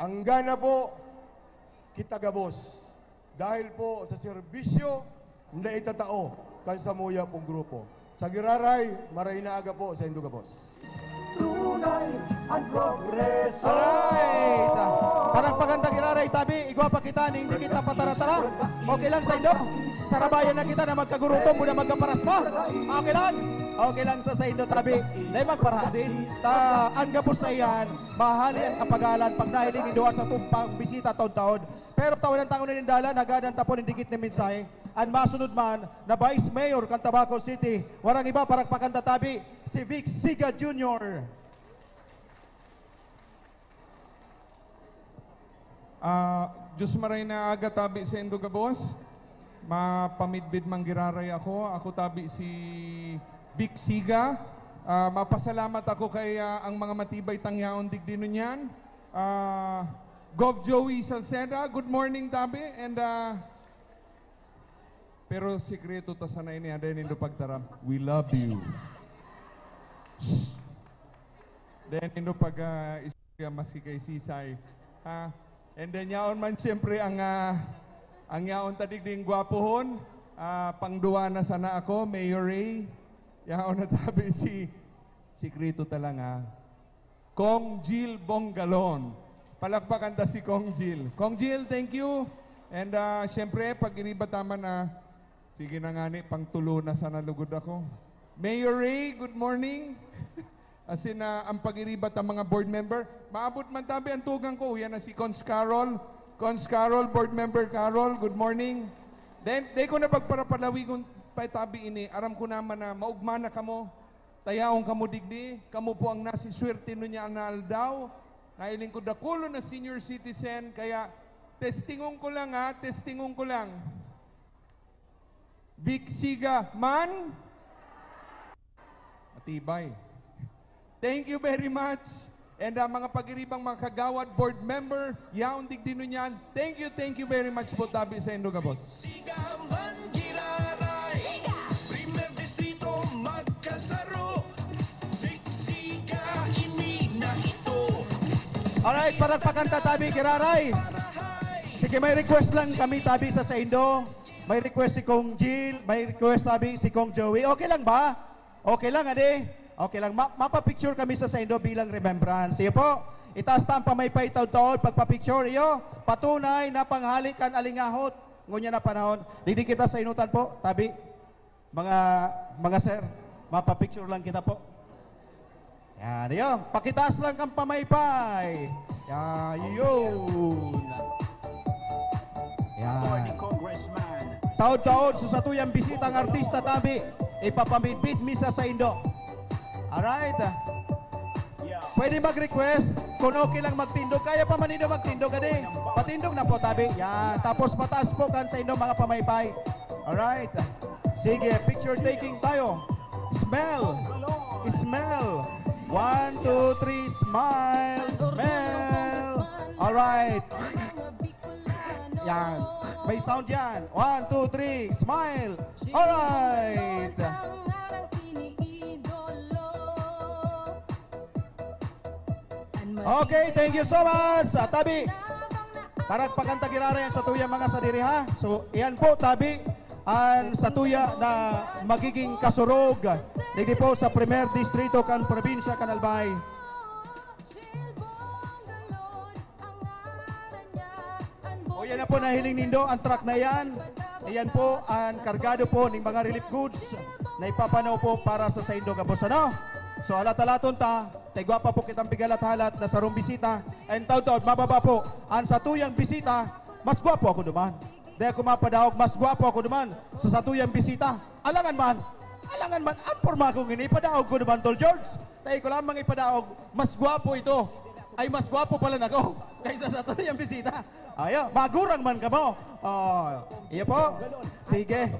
Ang gana po, kita gabos. Dahil po sa serbisyo na itatao kan sa muya pong grupo. Sa Giraray, maray na aga po sa Indo Gabos. Alright! Parang paganda Giraray, tabi, igwa pa kita, hindi kita patara-tara. Okay lang sa Indo? Sarabayan na kita na magkagurutom, muna magkaparas mo. Okay lang? Okay lang sa Indo, tabi. Dahil magparahadin. Ang gabos na iyan, mahali ang kapagalan pag nahiling idoa sa tumpang bisita taon-taon. Pero taon ng tangon na nindala, nagadang tapon ng dikit na mensahe. Ang masunod man na Vice Mayor kan Tabaco City, warang iba parang pakanta tabi, si Vic Siga Jr. Diyos maray na aga tabi sa Indo Gabos. Mapamidbid manggiraray ako. Ako tabi si Vic Siga. Mapasalamat ako kay ang mga matibay tangyaon digdino niyan. Gov Joey Salceda, good morning tabi. And pero sikreto ta sanay ni ada nindo pagtaram. We love you. Then nindo pag isya masikay sisay. And then yaon man siyempre ang yaon tadigding gwapohon. Pangduwa na sana ako, Mayor Ray. Yaon na tabi si sikreto talang Kong Jill Bungalon. Palakpakan ta si Kong Jill. Kong Jill, thank you. And siyempre, pag iniba tama na, sige na nga ni, pangtulo na sana lugod ako. Mayor Ray, good morning. As in, ang pag-iribat ang mga board member. Maabot man tabi ang tugang ko. Yan na si Cons Carol. Cons Carol, board member Carol, good morning. Then, day ko na pagparapalawi kung tabi ini. Aram ko naman na maugmana kamo. Tayaong kamo digdi. Kamo po ang nasiswerte no niya anal Nailing ko dakulo na senior citizen. Kaya, testingong ko lang testingong ko lang. Vic Siga man. Matibay. Thank you very much. And mga pag-iribang mga kagawad, board member, yaon digdino niyan. Thank you very much po tabi sa Indo Gabos. Siga man Giraray, Primer Distrito magkasaro, Vic Siga ini na ito. Alright, parang pakanta tabi Giraray. Sige, may request lang kami tabi sa Indo. May request si Kong Jill, may request tabi si Kong Joey. Okay lang ba? Okay lang, ade? Okay lang, mapapicture kami sa Indo bilang remembrance. Iyo po, itaas ta ang pamaypay taon-taon, pagpapicture iyo, patunay na panghalikan alingahot, ngunya na panahon. Digdi kita sa inutan po, tabi, mga sir, mapapicture lang kita po. Yan, iyo, pakitaas lang ang pamaypay. Yan, yun. Yan. Taon-taon, sa satuyang bisita ang artista tabi, ipapamidbid misa sa Indo. Alright. Pwede mag-request kung okay lang magtindog, kaya pa man ninyo magtindog, gani. Patindog na po, tabi. Yan. Tapos pataas po kan sa inyong mga pamaypay. Alright. Sige, picture taking tayo. Smell. Smell. 1, 2, 3, smile. Smell. Alright. Yan. May sound yan. 1, 2, 3, smile. Alright. Okay, thank you so much. Tabi. Paragpakan tagirara yan sa tuya mga sadiri ha. So, iyan po, tabi. Ang sa tuya na magiging kasurog. Dito po sa Primer Distrito kan Probinsya kan Albay. O yan na po nahiling nindo ang truck na yan. Ayan po ang kargado po ng mga relief goods na ipapanaw po para sa Saindo Gabos. Ano? So alat-alaton ta, taigwa pa po kitang pigalat-halat na sarong bisita. And taon-taon, mababa po. Ang satuyang bisita, mas gwapo ako duman. Dahil ako mapadaog, mas gwapo ako duman sa satuyang bisita. Alangan man, ang porma kong ini, padaog ko duman, Tol George. Dahil ko lamang ipadaog, mas gwapo ito. Ay, mas gwapo pala na ako kaysa sa satuyang bisita. Ayo, magurang man ka mo. Iya po. Sige.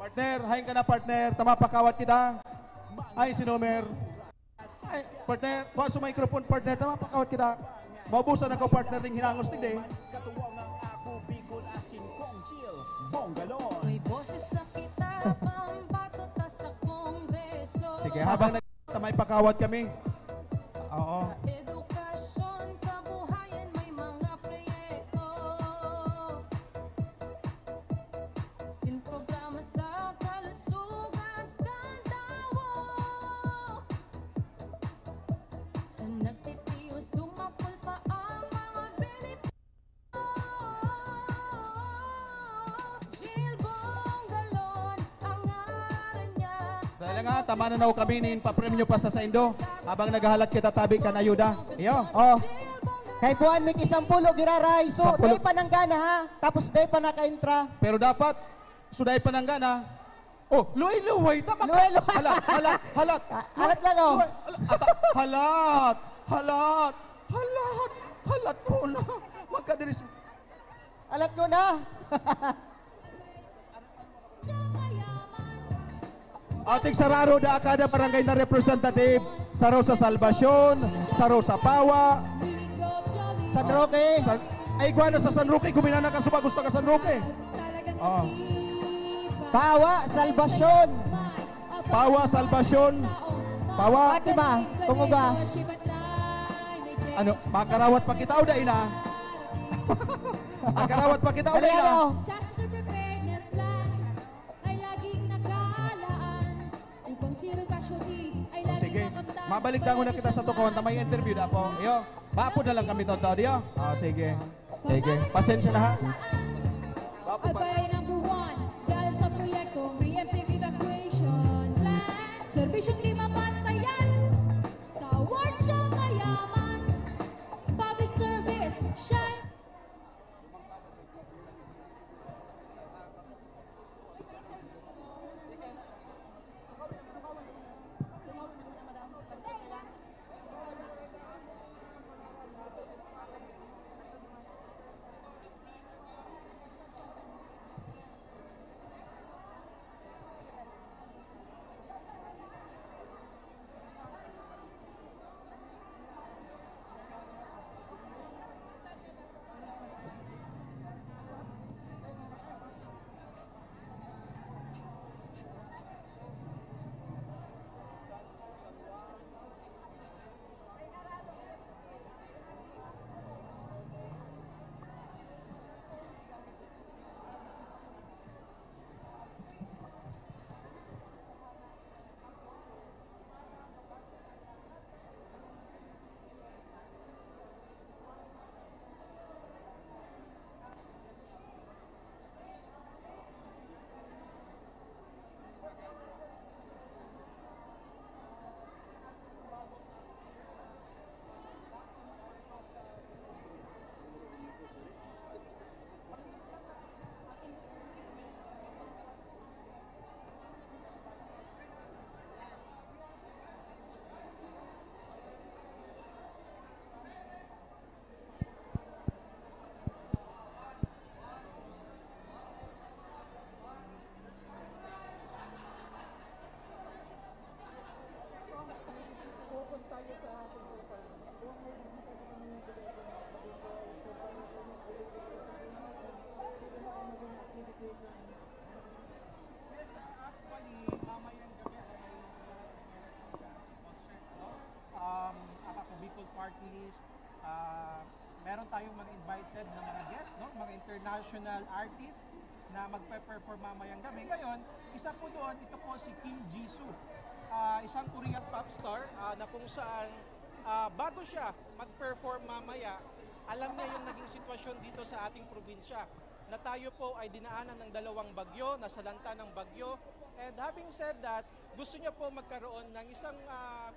Partner, hain ka na partner. Tama pakawat kita. Ay, si Nomer. Ay, partner, kuha sa microphone partner. Tama pakawat kita. Maubusan ako partner ring hinangos tigde. Sige, habang tamay pakawat kami. Oo. Dahil nga, tama na kami nin papremyo pa sa Saindo habang naghahalat kita tabi kan ayuda. Iyo. Oh. Kay buwan may 10 giraray. So, day pa nang gana ha. Tapos day pa naka-intra. Pero dapat, suday pa nang gana. Oh, luway-luway. Tama ka. Luway-luway. Halat. Halat lang oh. Halat ko na. Magkadiris. Halat ko na. Ating sararo da kada barangay na representative. Saro sa Salvacion, saro sa Pawa, San Roque. Ay, guwana sa San Roque. Kuminana ka suba, gusto ka San Roque. Oh. Pawa, Salvacion. Pawa, Salvacion. Pawa. Fatima, Tunguga. Ano, makarawat pa kita o da ina? Makarawat pa kita o da ina? Sige, mabalik dango na kita sa tukon. May interview na po. Iyo, mapo na lang kami toto. Iyo. Sige. Sige, pasensya na ha. Abay number 1, dahil sa proyekto Preemptive Evacuation Plan, serbisyong 5 pantayan sa award siyang mayaman, public service, shine. international artist na magpe-perform mamayang gabi. Ngayon, isa po doon, ito po si Kim Jisoo, isang Korean pop star na kung saan bago siya mag-perform mamaya, alam niya yung naging sitwasyon dito sa ating probinsya na tayo po ay dinaanan ng 2 bagyo, nasalanta ng bagyo. And having said that, gusto niya po magkaroon ng isang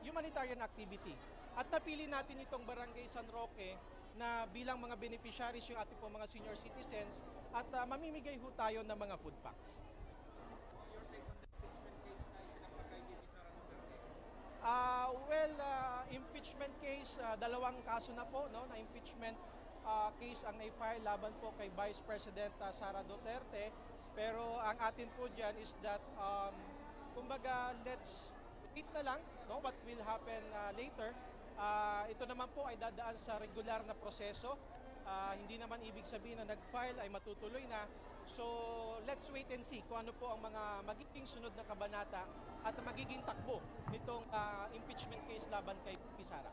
humanitarian activity. At napili natin itong Barangay San Roque na bilang mga beneficiaries yung ating po mga senior citizens at mamimigay ho tayo ng mga food packs. Impeachment case, 2 kaso na po, no, na impeachment case ang na-file laban po kay Vice President Sara Duterte. Pero ang atin po dyan is that, kumbaga, let's wait na lang, no, what will happen later. Ito naman po ay dadaan sa regular na proseso. Hindi naman ibig sabihin na nag-file ay matutuloy na. So, let's wait and see kung ano po ang mga magiging sunod na kabanata at magiging takbo nitong impeachment case laban kay Sara.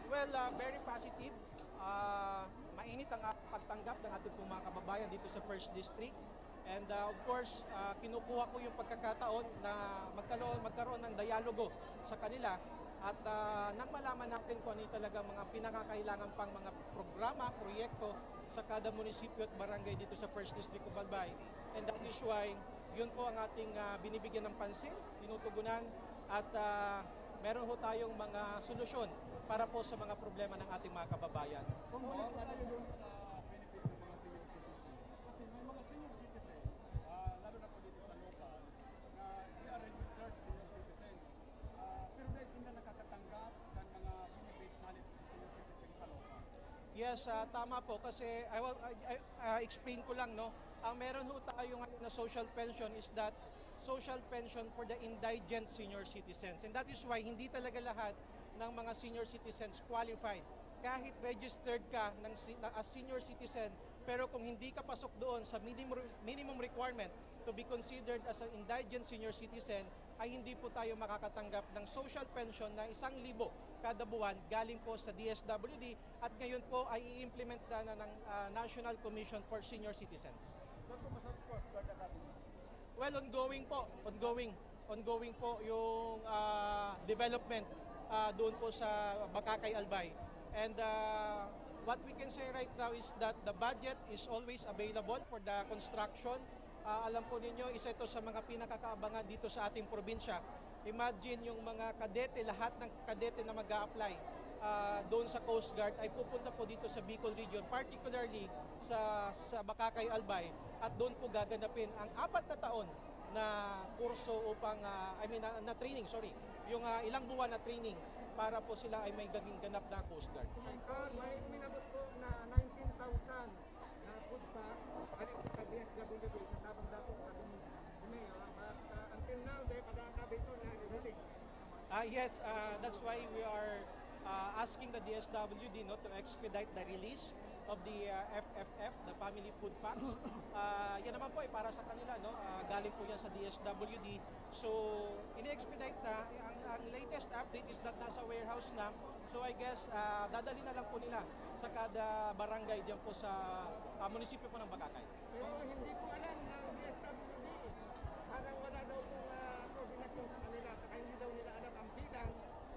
Well, very positive. Mainit ang pagtanggap ng ating mga kababayan dito sa 1st District. And of course, kinukuha ko yung pagkakataon na magkaroon ng dialogo sa kanila at nang malaman natin kung ano talaga mga pinakakailangan pang mga programa, proyekto sa kada munisipyo at barangay dito sa 1st District of Albay. And that is why yun po ang ating binibigyan ng pansin, tinutugunan at meron ho tayong mga solusyon para po sa mga problema ng ating mga kababayan. Kasi may mga senior citizen, lalo na po dito sa local, na they are registered senior citizens. Pero dahil sila nakakatanggap ng mga benefits natin sa senior citizens sa local. Yes, tama po kasi explain ko lang, no. Ang meron ho tayo na social pension is that social pension for the indigent senior citizens. And that is why hindi talaga lahat ng mga senior citizens qualified. Kahit registered ka as senior citizen, pero kung hindi ka pasok doon sa minimum requirement to be considered as an indigent senior citizen, ay hindi po tayo makakatanggap ng social pension na 1,000 kada buwan galing po sa DSWD at ngayon po ay i-implement na ng National Commission for Senior Citizens. Well, ongoing po. Ongoing po yung development doon po sa Bakakay, Albay. And what we can say right now is that the budget is always available for the construction. Alam po ninyo, isa ito sa mga pinakakaabangan dito sa ating probinsya. Imagine yung mga kadete, lahat ng kadete na mag-a-apply doon sa Coast Guard ay pupunta po dito sa Bicol Region, particularly sa Bakakay, Albay. At doon po gaganapin ang 4 na taon na kurso upang, na training, yung ilang buwan na training para po sila ay may gaging ganap na Coast Guard. May minabot po na 19,000 na food pack sa DSWD sa Tabang Dato sa Dumeo. But until now, they padakabito na release. Yes, that's why we are asking the DSWD to expedite the release of the FFF, the Family Food Packs. Yan naman po ay para sa kanila, no? Galing po yan sa DSWD. So, ini-expedite na. Ang latest update is that nasa warehouse na. So, I guess, dadali na lang po nila sa kada barangay diyan po sa munisipyo po ng Bakakay. Pero hindi ko alam ng DSWD. Parang wala daw pong koordinasyon sa kanila. Saka hindi daw nila alam ang bilang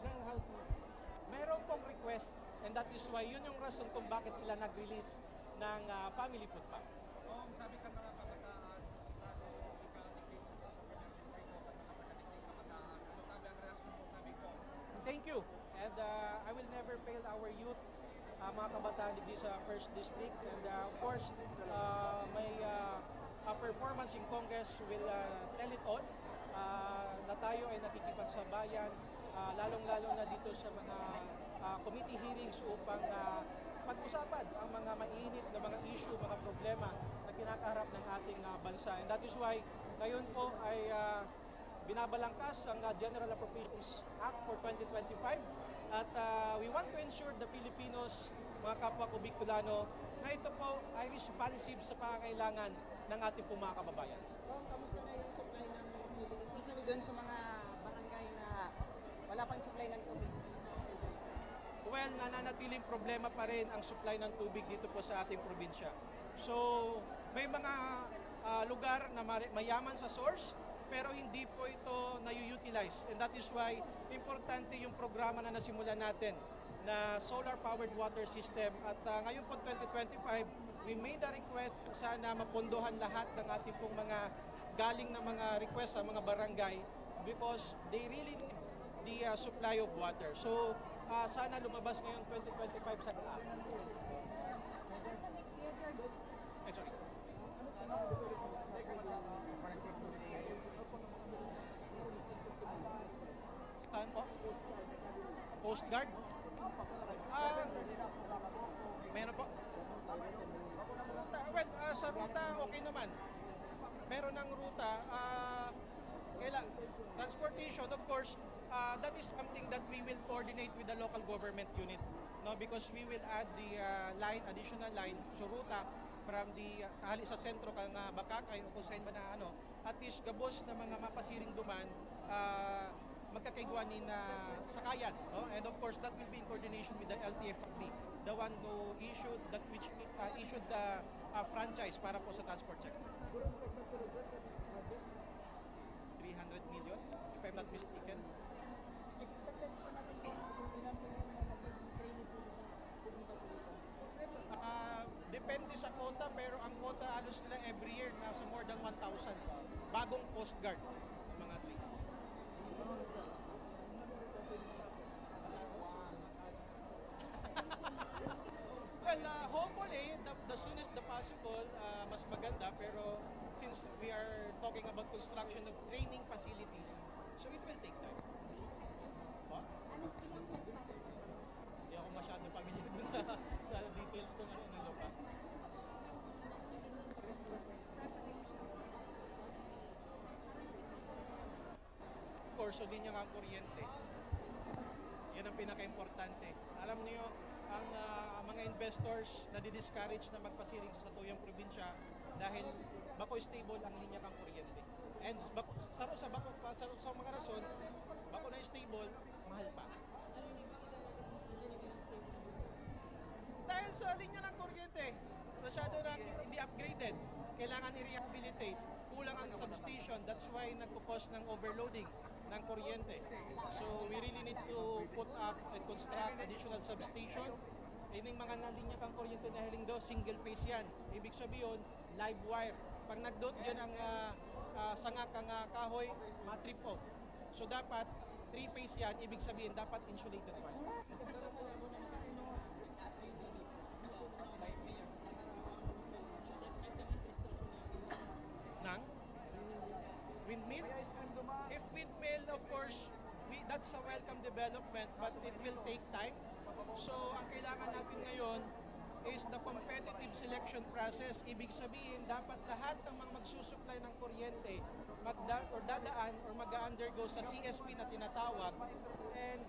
ng household. Meron pong request and that is why yun yung rason kung bakit sila nag-release ng family food packs. Sabi ka mga kabataan, Thank you. And I will never fail our youth, mga kabataan dito sa 1st District. And of course, may performance in Congress will tell it all na tayo ay nakikipagsabayan, lalong-lalo na dito sa mga committee hearings upang pag-usapan ang mga mainit na mga issue, mga problema na kinakaharap ng ating bansa. And that is why ngayon po ay binabalangkas ang General Appropriations Act for 2025 at we want to ensure the Filipinos, mga kapwa ko Bicolano, na ito po ay responsive sa pangangailangan ng ating po mga kababayan. Kamusta na yung supply ng tubig? Especially doon sa mga barangay na wala pang supply ng tubig. well, nananatiling problema pa rin ang supply ng tubig dito po sa ating probinsya. So, may mga lugar na mayaman sa source, pero hindi po ito na-utilize. And that is why importante yung programa na nasimulan natin na solar-powered water system. At ngayon po 2025, we made a request sana mapondohan lahat ng ating pong mga galing na mga request sa mga barangay because they really need the supply of water. So, sana lumabas ngayon 2025 sa Ay, sorry. Saan po? Coast Guard? Meron po. Well, sa ruta, okay naman. Meron ng ruta. Transportation, of course, that is something that we will coordinate with the local government unit. No, because we will add the additional line, so ruta, from the hali sa sentro kang Bakakay o kung saan man na at least gabos na mga mapasiring duman magkakaigwanin na sakayan, no? And of course that will be in coordination with the LTFRB, the one who issued issued the franchise para po sa transport sector. 300 million if I'm not mistaken. Depende sa quota, pero ang quota alos nila every year na sa more than 1,000 bagong Coast Guard mga atletes. Well, hopefully the soonest the possible, mas maganda, pero since we are talking about construction of training facilities, so it will take time. Hindi ako masyado familiar dun sa details ng lupa. Of course, so din yung ang kuryente. Yan ang pinaka-importante. Alam niyo, ang mga investors na di-discourage na magpasiring sa satuyang probinsya dahil bako stable ang linya kang kuryente. And sa mga rason, bako na stable, mahal pa. Dahil sa linya ng kuryente, masyado na hindi upgraded. Kailangan i-rehabilitate. Kulang ang substation. That's why nagpo-cause ng overloading ng kuryente. So we really need to put up and construct additional substation. Ining mga nalinya kang kuryente na hiling do, single phase yan. Ibig sabihin, live wire. Pag nagdot yan ang sanga kang kahoy, ma-trip off. So dapat 3 phase yan, ibig sabihin dapat insulated wire. Nang windmill? If windmill, of course, that's a welcome development, but it will take time. So, ang kailangan natin ngayon is the competitive selection process. Ibig sabihin, dapat lahat ng mga magsusupply ng kuryente dadaan or mag-undergo sa CSP na tinatawag, and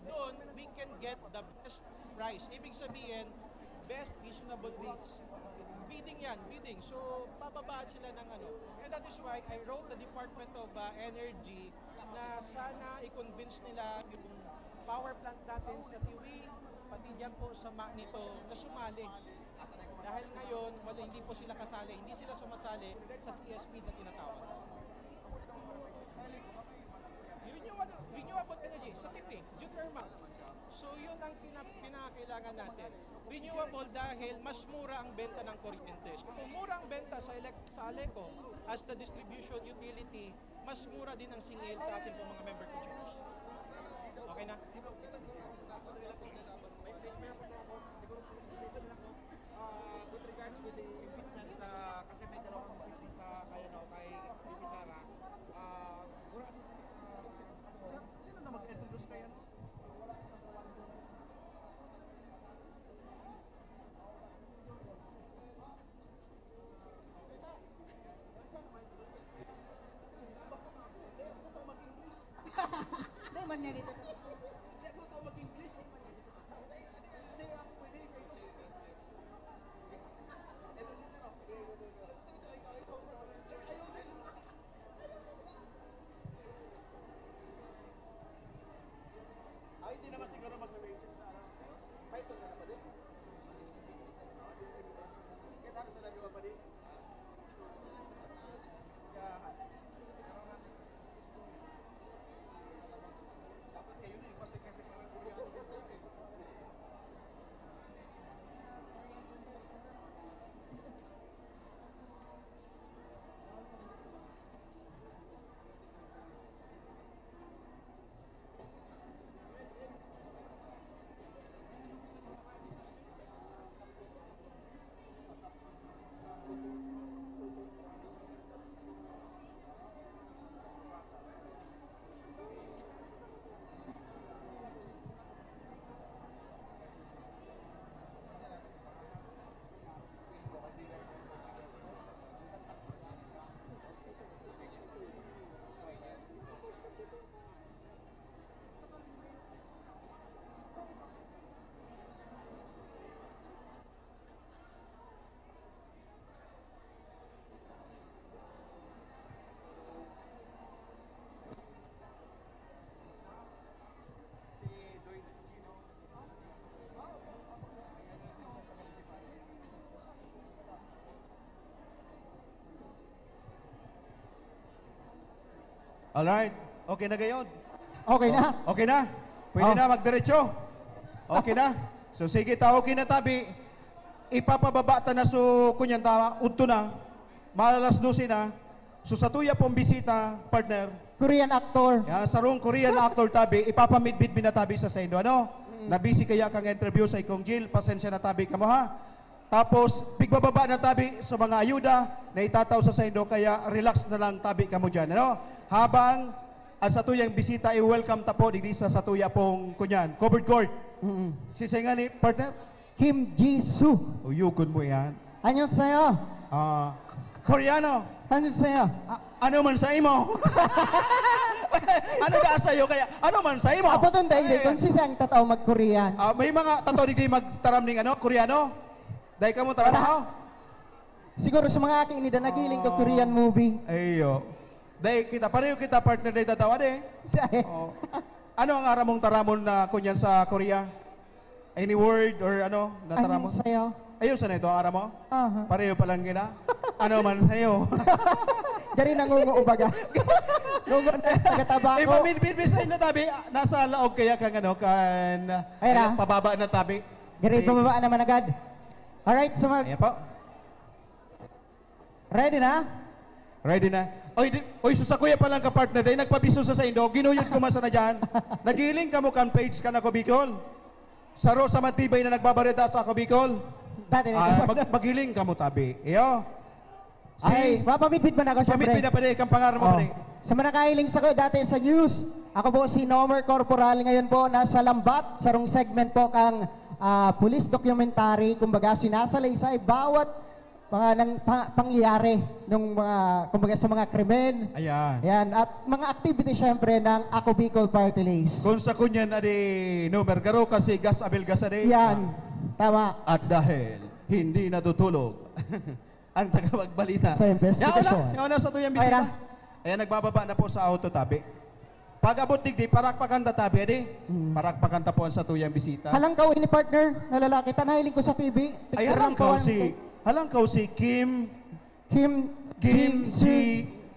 doon we can get the best price. Ibig sabihin, best reasonable rates. Bidding yan, bidding. So, bababaan sila ng And that is why I wrote the Department of Energy na sana i-convince nila yung power plant natin sa Tiwi, pati dyan po sa Magnito, na sumali. Dahil ngayon, hindi po sila kasali. Hindi sila sumasali sa CSP na tinatawag. Renewable energy, sa Tiwi, geothermal. So yun ang pinakailangan natin. Renewable dahil mas mura ang benta ng kuryente. So kung mura ang benta sa Aleco as the distribution utility, mas mura din ang singil sa ating mga member consumers. Okay na? With regards with the impeachment, kasi may dalawang impeachment sa kay Bibi Sara. Sino na mag-introduce kayo? Hindi man niya dito. Hindi ako ito mag-English. Hindi ako pwede. Ay, hindi naman siguro mag-basics na. Alright. Okay na gayon. Okay na. Okay na. Pwede Oh. na magdiretso. Okay na. So sige ta, okay na tabi. Ipapababa ta na so kunyan ta udto na. Malas 12 na. So sa tuya pong bisita, partner. Korean actor. Ya, sarong Korean actor tabi, ipapamidbid binatabi sa sendo. Ano? Nabisi kaya kang interview sa ikong Jill, pasensya na tabi ka mo ha. Tapos, pigbababa na tabi sa mga ayuda na itataw sa sendo, kaya relax na lang tabi ka mo dyan. Ano? Habang ang sa tuyang bisita, i-welcome ta po digdi sa tuya pong kunyan. Covered court. Si nga ni partner? Kim Ji-soo. Uyugon mo yan. 안녕하세요. Koreano. 안녕하세요. Ano man sa imo? Ano ka sa'yo kaya? Ano man sa imo? Apo doon dahil kung si Sang tataw mag-Korean. May mga tataw digdi magtaram ning ano, Koreano? Dahil ka mo trabaho? Siguro sa mga aking inida nagiling ko Korean movie. Ayo. Dahil kita, pareho kita partner dahil tatawa de. Ano ang aramong taramon na kunyan sa Korea? Any word or ano na taramon? Ano sa'yo? Ayun sa ito ang aram mo? Aha. Pareho pa lang gina? Ano man sa'yo? Dari nangungo ubaga. Ngungo na taga-tabako. Pamidbid na tabi, nasa laog kaya kang ano, kan pababa na tabi. Dari pababa naman agad. Alright, so Ayan po. Ready na? Ready na. Oy, sa kuya pa lang ka partner, dahil nagpabiso sa indo, ginuyod ko masana dyan. Nagiling ka mo kan page ka na ko Bicol. Saro sa matibay na nagbabareda sa ako Bicol. Magiling ka mo tabi. Iyo. Ay, mapamidbid man ako syempre. Pamidbid na pa rin, kang pangarap mo pa rin. Sa manakahiling sa ko dati sa news, ako po si Nomer Corporal, ngayon po nasa Lambat, sarong segment po kang police documentary, kumbaga sinasalaysay bawat mga pangyayari nung mga kumbaga sa mga krimen. Ayan. Yan, at mga activity syempre ng Ako Bicol Party List. Kung sa kunyan adi Nomer garo kasi gas abil gas adi. Yan. Tama. At dahil hindi natutulog ang tagapagbalita. Sa investigation. Yaw na sa tuyang bisita. Ayan, nagbababa na po sa auto tabi. Pag abot digdi, parakpakan ta tabi, edi. Parakpakan ta po sa tuyang bisita. Halangkaw ini partner, na lalaki, tanahiling ko sa TV. Ay, halangkaw si Kim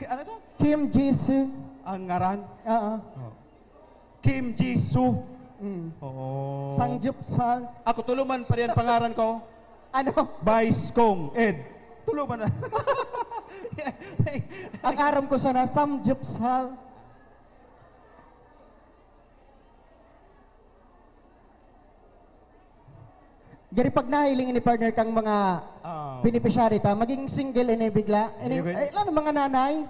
ano to? Kim Ji-soo. Ang ngaran? Oo. Kim Ji-soo. Oo. Sangjupsal. Ako tuluman pa rin pangaran ko. Ano? Vice Kong Ed. Tuluman na. Ang aram ko sana, Samjupsal. Gari pag nahiling ni partner kang mga beneficiary ta, maging single ini bigla. Ano mga nanay?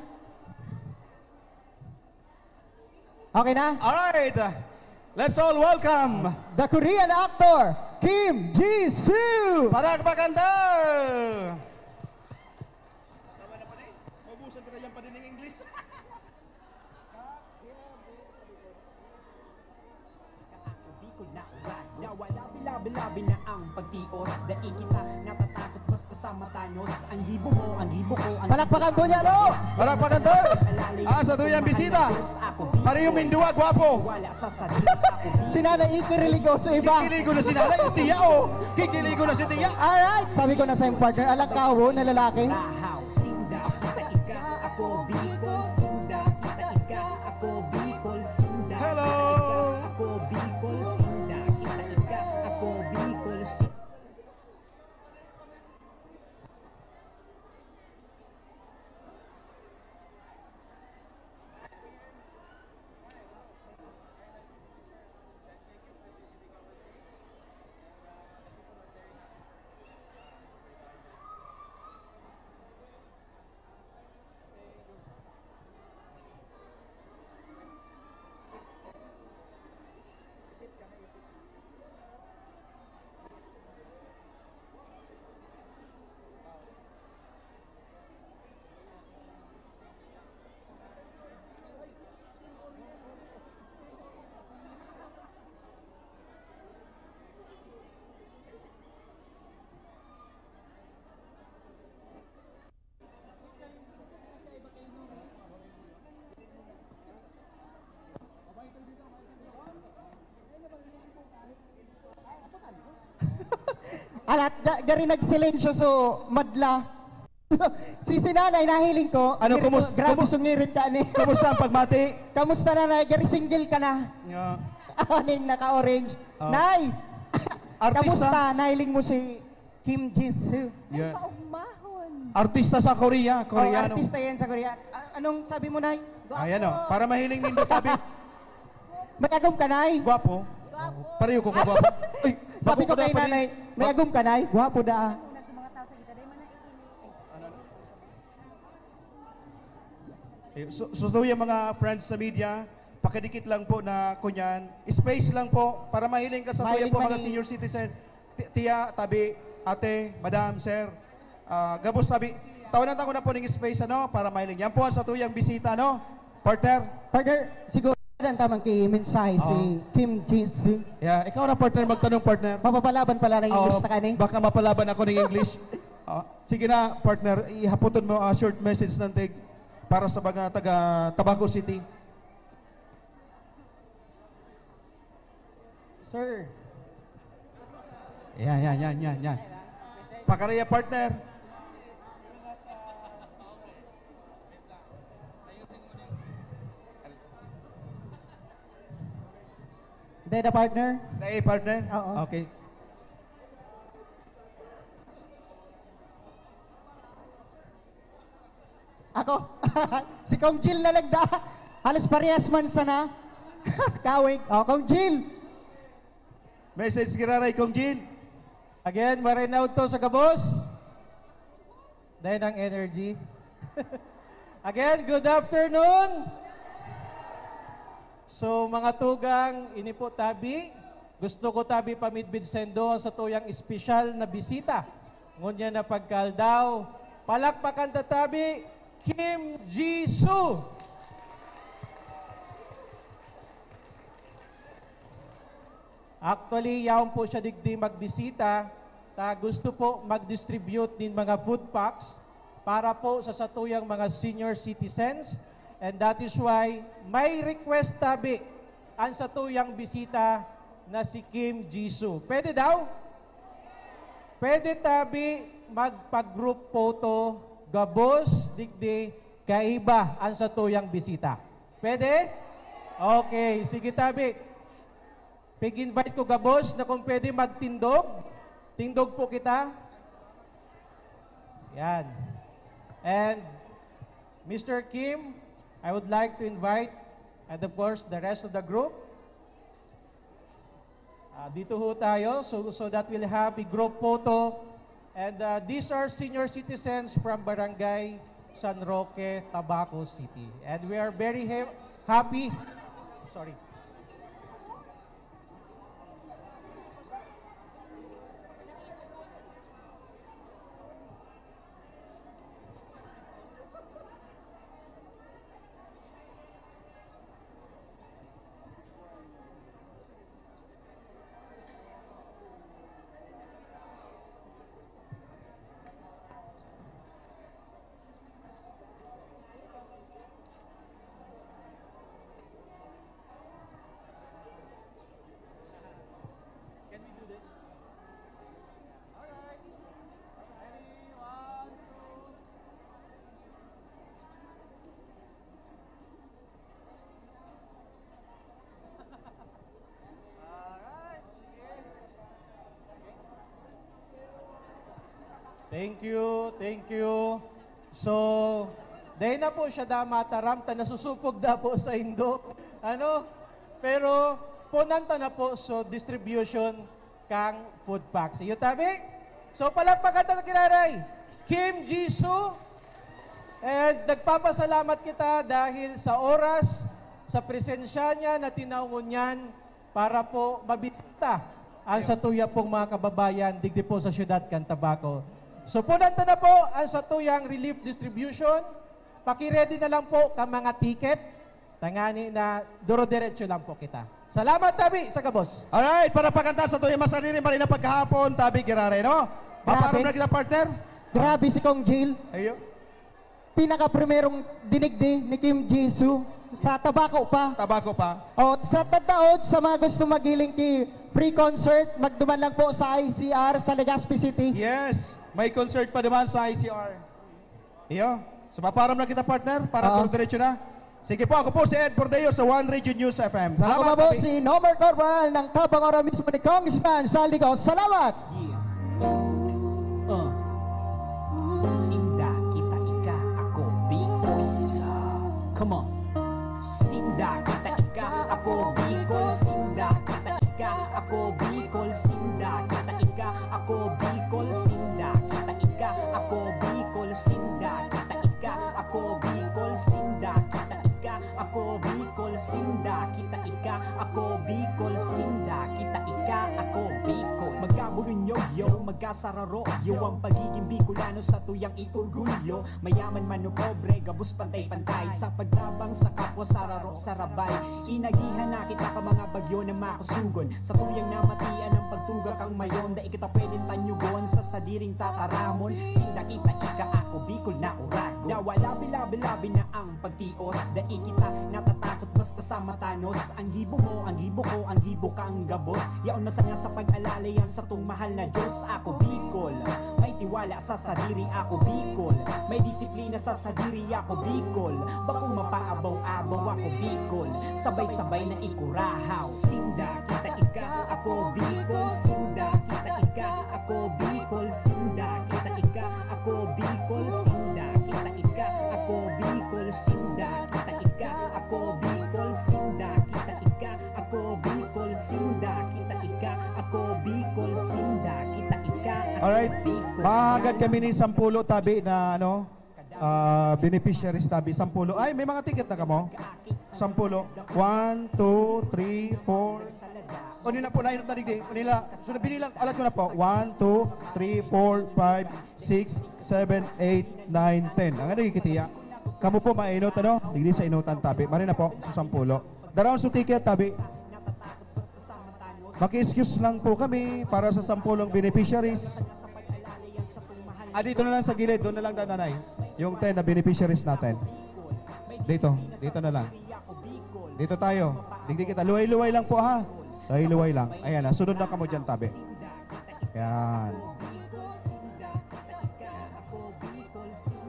Okay na? Alright. Let's all welcome the Korean actor, Kim Ji-soo! Palakpakan daw! Labi-labi na ang pagtios. Dahil kita natatakot basta sa matanyos. Ang gibo mo, ang gibo ko. Palakpakan po niya, no? Palakpakan daw! Sa tuyang bisita. Parehong mindua, gwapo. Si Nanay ikiriligoso iba. Kikiligo na si Nanay, si Tia, oh. Kikiligo na si Tia. Alright, sabi ko na sa yung partner, alang kawo na lalaki. Sinda, kita ika, ako Bicol. Sinda, kita ika, ako Bicol. Sinda, hello! Ako Bicol. Sinda, kita ika, ako Bicol. Alat, gari nagsilensyo so madla. Si sinanay nahiling ko. Ano, Grabe sungirit ka ni. Kumusta ang pagmati? Kamusta na, Nay? Gary single ka na. Yeah. Aning naka-orange. Oh. Nay! Artista? Kamusta? Nahiling mo si Kim Jisoo. Yeah. Paumahon. Artista sa Korea, Oh, Koreano. artista yan sa Korea. Anong sabi mo, Nay? Ayan o, para mahiling nindo tabi. May agom ka, Nay? Gwapo. Pareho ko gwapo. Ay, Sabi ko gwapo kay na, nanay, may agom ka, Nay? Gwapo da. So yung mga friends sa media, pakidikit lang po na kunyan. Space lang po para mahiling ka sa tuya po mga senior citizen. Tiya, tabi, ate, madam, sir. Gabos tabi. Tawanan ko na po ng space ano para mahiling. Yan po ang sa tuyang bisita no. Partner. Partner, siguro ang tamang kay mensahe si Kim Jisoo. Yeah, ikaw na partner magtanong partner. Mapapalaban pala ng English na kani. Baka mapalaban ako ng English. Sige na partner, ihaputon mo a short message ng tig para sa mga taga Tabaco City. Sir. Yan. Pakaraya partner. Hindi na partner? Partner? Oo. Okay. Ako? Si Kong Jill na lagda. Halos parehas man sana. Kawig. Kong Jill. Message kiraray Kong Jill. Again, marinaw to sa kabos. Dahil ng energy. Again, good afternoon. So mga tugang, ini po tabi. Gusto ko tabi pamidbid sendo sa tuyang espesyal na bisita. Ngunya na pagkaldaw. Palakpakan tatabi, Kim Jisoo. Actually, yaon po siya digdi magbisita. Gusto po mag-distribute din mga food packs para po sa satuyang mga senior citizens. And that is why may request tabi ang satuyang bisita na si Kim Jisoo. Pwede daw? Pwede tabi magpag-group photo, gabos, digdi, kaiba ang satuyang bisita. Pwede? Okay, sige tabi. Pag-invite ko gabos na kung pwede magtindog. Tindog po kita. Yan. And Mr. Kim, I would like to invite, and of course, the rest of the group. Dito ho tayo, so that we'll have a group photo. And these are senior citizens from Barangay San Roque, Tabaco City. And we are very happy. Sorry. Thank you. So, dahil na po siya mataram, nasusupog na po sa Indo. Pero, punanta na po sa distribution kang food packs. Iyo tabi? So, palakpakan na kinaray, Kim Jisoo. And nagpapasalamat kita dahil sa oras, sa presensya niya na tinawon niyan para po mabisita ang sa tuya pong mga kababayan digdi po sa syudad kan Tabaco. So punanta na po ang sa tuyang relief distribution. Paki-ready na lang po ka mga ticket. Tangani na duro-diretso lang po kita. Salamat tabi sa kabos. Alright, para pakanta sa tuyang masarili pa rin na pagkahapon, tabi kirare, no? Paparam na kita partner. Grabe si Kong Jill. Ayo. Pinaka-primerong dinigdi ni Kim Jisoo sa Tabaco pa. Tabaco pa. Sa tataod, sa mga gusto magiling ki free concert, magduman lang po sa ICR sa Legazpi City. Yes, may concert pa naman sa ICR. Iyo. So paparam na kita partner para diretso na. Sige po, ako po si Ed Bordeo sa One Radio News FM. Salamat. Ako pa po si Nomer Corporal ng Tabangora mismo ni Congressman Saldico. Salamat! Sinda, kita, ika, ako, Bicol. Come on. Sinda, kita, ika, ako, Bicol. Sinda, kita, ika, ako, Bicol. Sinda, kita, ika, ako, Bicol. Sinda, kita, ika, ako, Bicol. Sinda, kita, ika, ako, Bicol. Sinda, kita, ika, ako, Bicol. Sinda, kita, ika, ako, Bicol. Sinda, kita, ika, ako, Bicol. Magkabulunyo, yo, magkasararo, yo, ang pagiging Bicolano sa tuyang iorgulyo. Mayaman man o pobre, gabus pantay-pantay sa paglabang sa kapwa sararo, sarabay. Inagihan na kita ka mga bagyo na makusugon sa tuyang namatian ng pagtugak ang mayon. Da ikita pwedeng tanyugon sa sadiring tataramon. Sinda kita ika ako Bicol na urago. Da wala bilabi-labi na ang pagtios. Da ikita natatakot basta sa matanos. Ang gibo mo, ang gibo ko, ang gibo kang gabos. Yaon na sana sa pag-alala yan sa tung mahal na Diyos. Ako Bicol, may tiwala sa sadiri ako Bicol. May disiplina sa sadiri ako Bicol. Bakong mapaabaw-abaw ako Bicol. Sabay-sabay na ikurahaw. Sinda kita ika ako Bicol. Sinda kita ika ako Bicol. Sinda kita ika ako Bicol. Sinda kita ika ako Bicol. Sinda kita ika ako Bicol. Sinda kita ika ako Bicol. Sinda kita ika ako Bicol. Sinda kita ika ako Alright. Bicol. Mahagad kami ni Sampulo tabi na beneficiaries tabi. Sampulo. Ay, may mga ticket na kamo. Sampulo. 1, 2, 3, 4. O nila po na inot na digdi. O nila. So binilang, alat ko na po. 1, 2, 3, 4, 5, 6, 7, 8, 9, 10. Ang ano kitiya. Kamu po mainot ano? Digdi sa inutan tabi. Mari na po sa Sampulo. Darawon sa ticket tabi. Maki-excuse lang po kami para sa 10 beneficiaries. Dito na lang sa gilid, doon na lang nanay. Yung 10 na beneficiaries natin. Dito na lang. Dito tayo. Digdi kita. Luway-luway lang po ha. Luway-luway lang. Ayan na, sunod na kamo dyan tabi. Ayan.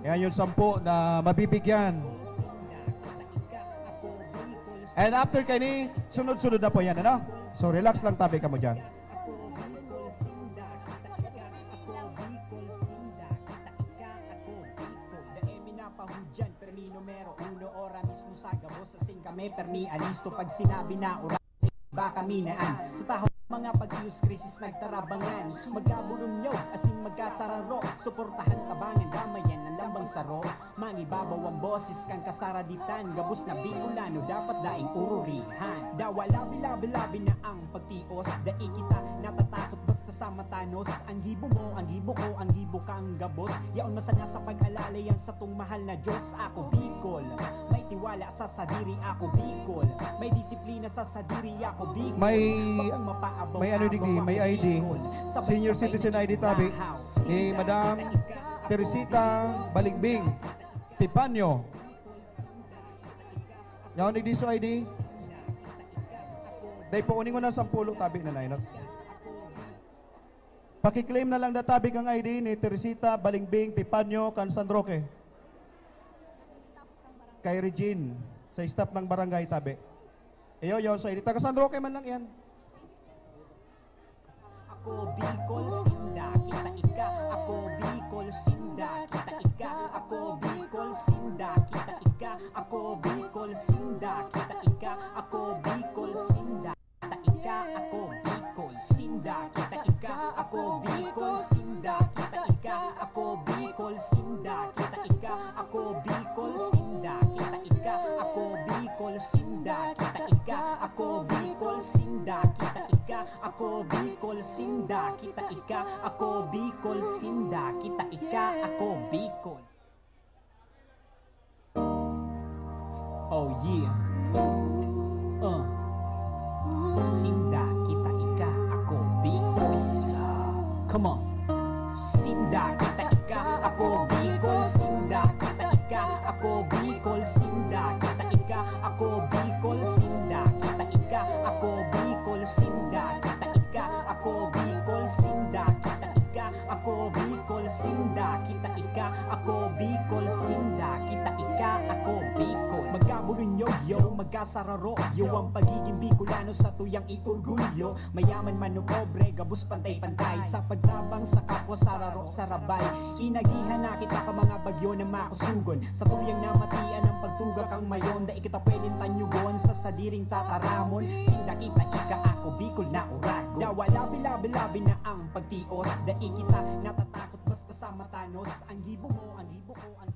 Ayan yung 10 na mabibigyan. And after kani, sunod-sunod na po yan, ano? So relax lang tabi kamo dyan. Kami permi alisto pag sinabi na ura ba kami naan sa taho mga pag-ius krisis nagtarabangan magkabulunyaw asin magkasararo suportahan tabangan damayan ng lambang saro mangibabaw ang boses kang kasaraditan gabus na Bicolano dapat daing ururihan dawa labi-labi na ang pagtios dai kita natatakot basta sa matanos ang gibo mo ang gibo ko ang gibo kang gabos yaon masana sa pag-alala yan sa tung mahal na Diyos ako Bicol may tiwala sa sadiri ako Bicol may disiplina sa sadiri ako Bicol may ano digdi, may ID senior citizen ID tabi ni Madam Teresita Baligbing Pipanyo yaon digdi so ID day po uningon na 10 tabi na nainot pakiklaim na lang na tabi kang ID ni Teresita Baligbing Pipanyo kan San Roque kay Regine sa staff ng barangay tabi iyo so ID taga San Roque man lang yan. Ako Bicol Sinda kita ika ako Bicol Sinda kita ika ako Bicol Sinda kita ika ako Bicol Sinda kita ika ako Bicol Sinda kita ika ako Bicol Sinda kita ika ako Bicol Sinda kita ika ako Bicol Sinda kita ika ako Bicol Sinda kita ika ako Bicol Sinda kita ika ako Bicol Sinda kita ika ako Bicol Sinda kita ika ako Bicol Sinda kita ika ako Bicol. Oh yeah. Sinda kita ika ako Bicol. Come on. Sinda kita ika ako Bicol. Sinda kita ika ako Bicol. Sinda kita ika ako Bicol. Sinda kita ika ako Bicol. Sinda kita ika ako Bicol. Sinda kita ika ako Bicol. Sinda kita ika ika, ako Bicol, Sinda, kita ika, ako Bicol. Magkabulunyo-yo, magkasararo-yo, ang pagiging Bicolano sa tuyang iorgulyo. Mayaman man o pobre, gabos pantay-pantay, sa pagtabang sa kapwa sararo sarabay. Inagihan na kita ka mga bagyo na makusugon, sa tuyang namatian ang pagtuga kang mayon. Da ikita pwedeng tanyugon sa sadiring tataramon. Sinda kita ika, ako Bicol na urago. Da wala bilabi-labi na ang pagtios, da ikita natatakot basta sa matanos. Ang gibo mo, ang gibo ko, ang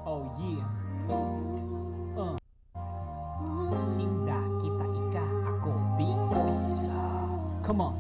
oh yeah. Sinda, kita ika, ako Bicol. Come on.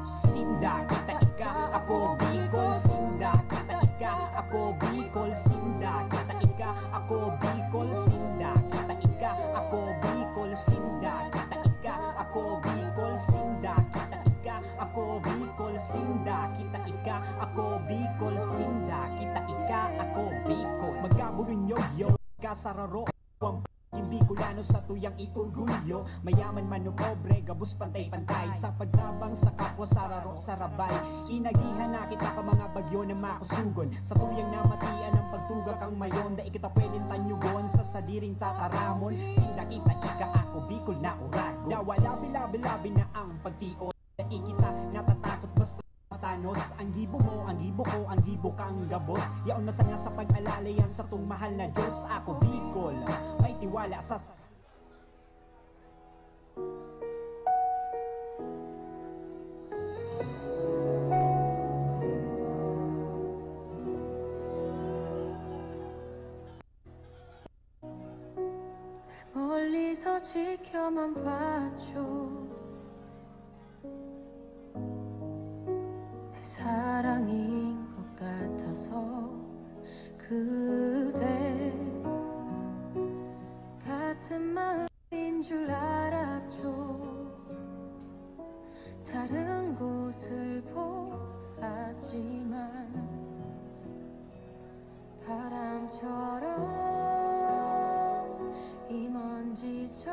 Sinda, kita ika, ako Bicol. Sinda, kita ika, ako Bicol. Sinda, kita ika, ako Bicol. Sinda, kita ika, ako Bicol. Sinda, kita ika, ako Bicol. Sinda, kita ika, ako Bicol. Sinda, kita ika, ako Bicol. Sinda, kita ika, ako Bicol. Magkabulunyo-yo, kasararo ang pagiging Bicolano sa tuyang iorgulyo. Mayaman man o pobre, gabos pantay-pantay, sa pagtabang sa kapwa sararo sarabay. Inagihan na kita ka mga bagyo na makusugon, sa tuyang namatian ang pagtuga kang mayon. Da ikita pwedeng tanyugon sa sadiring tataramon. Sinda kita ika, ako Bicol na urago. Da wala bilabi-labi na ang pagtios, da ikita natatakot basta matanos. Ang gibo mo, ang gibo ko, ang gibo kang gabos. Yaon masaya sa pag-alalayan sa tung mahal na Diyos. Ako Bicol, may tiwala sa 멀리서 지켜만 봐줘. 내 사랑인 것 같아서 그대 같은 마음인 줄 알았죠. 다른 곳을 보았지만 바람처럼 이 먼지처럼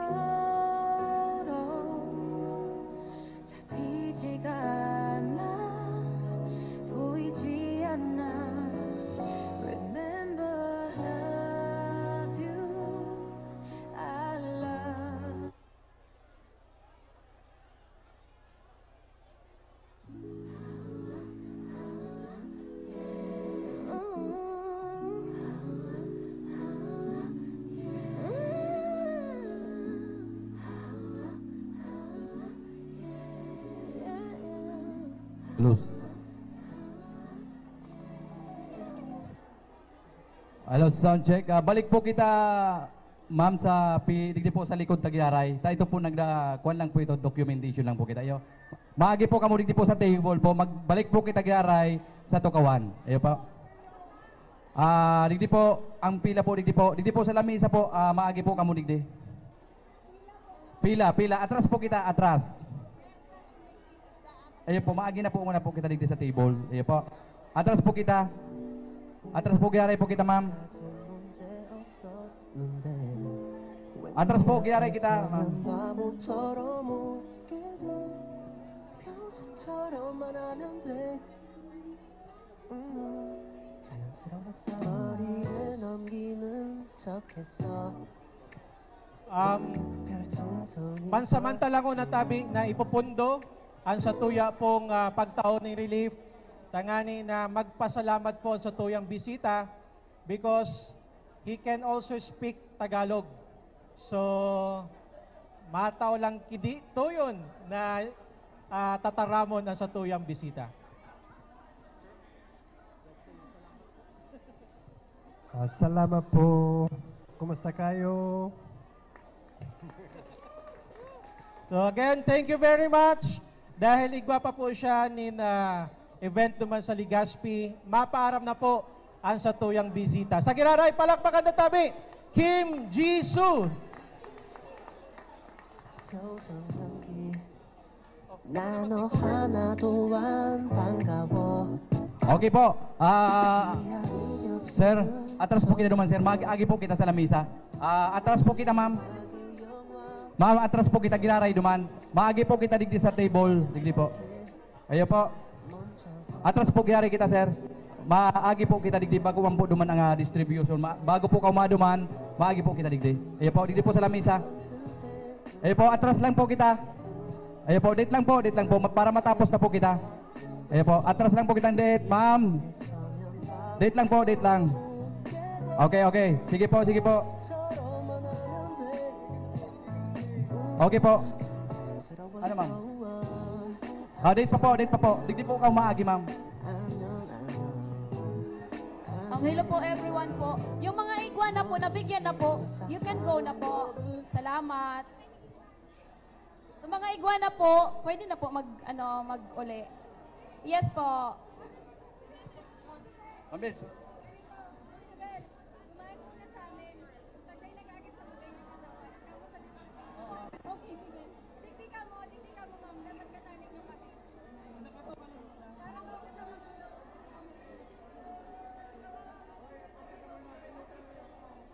Close. Hello, sound check. Balik po kita, ma'am, sa digdi po sa likod Tagyaray. Ito po kuan lang po ito, documentation lang po kita. Ayo. Maagi po kamo digdi po sa table po. Magbalik po kita Tagyaray sa Tukawan. Ayo po. Digdi po ang pila po digdi po sa lamisa po. Maagi po kamo digdi. Pila. Atras po kita, atras. Ayo po, maagi na po muna po kita digdi sa table. Ayo po. Atras po kita. Atras po Tagyaray po kita, ma'am. Atras po Tagyaray kita, ma'am. Pansamantala ko natabi na ipupundo ang sa tuya pong pagtaon ng relief. Tangani na magpasalamat po sa tuyang bisita because he can also speak Tagalog. So, mataw lang kidi tuyon na tataramon ang sa tuyang bisita. Salamat po. Kumusta kayo? So again, thank you very much. Dahil igwa pa po siya event naman sa Legazpi, mapaaram na po ang sa tuyang bisita. Sa Giraray, palakpakan na tabi, Kim Jisoo. Okay po. Sir, atras po kita naman, sir. Mag-agi po kita sa lamisa. Atras po kita, ma'am. Ma'am, atras po kita Giraray duman. Maagi po kita digdi sa table. Digdi po. Ayo po. Atras po Giraray kita, sir. Maagi po kita digdi bago man po duman ang distribution. Bago po ka umaduman, maagi po kita digdi. Ayo po, digdi po sa lamisa. Ayo po, atras lang po kita. Ayo po, date lang po para matapos na po kita. Ayo po, atras lang po kita date, ma'am. Date lang po, date lang. Okay. Sige po. Okay po. Ano, ma'am? Date pa po. Digdi po ka umaagi, ma'am. Hello po everyone po. Yung mga iguana po, nabigyan na po. You can go na po. Salamat. Sa mga iguana po, pwede na po mag-uli. Yes po.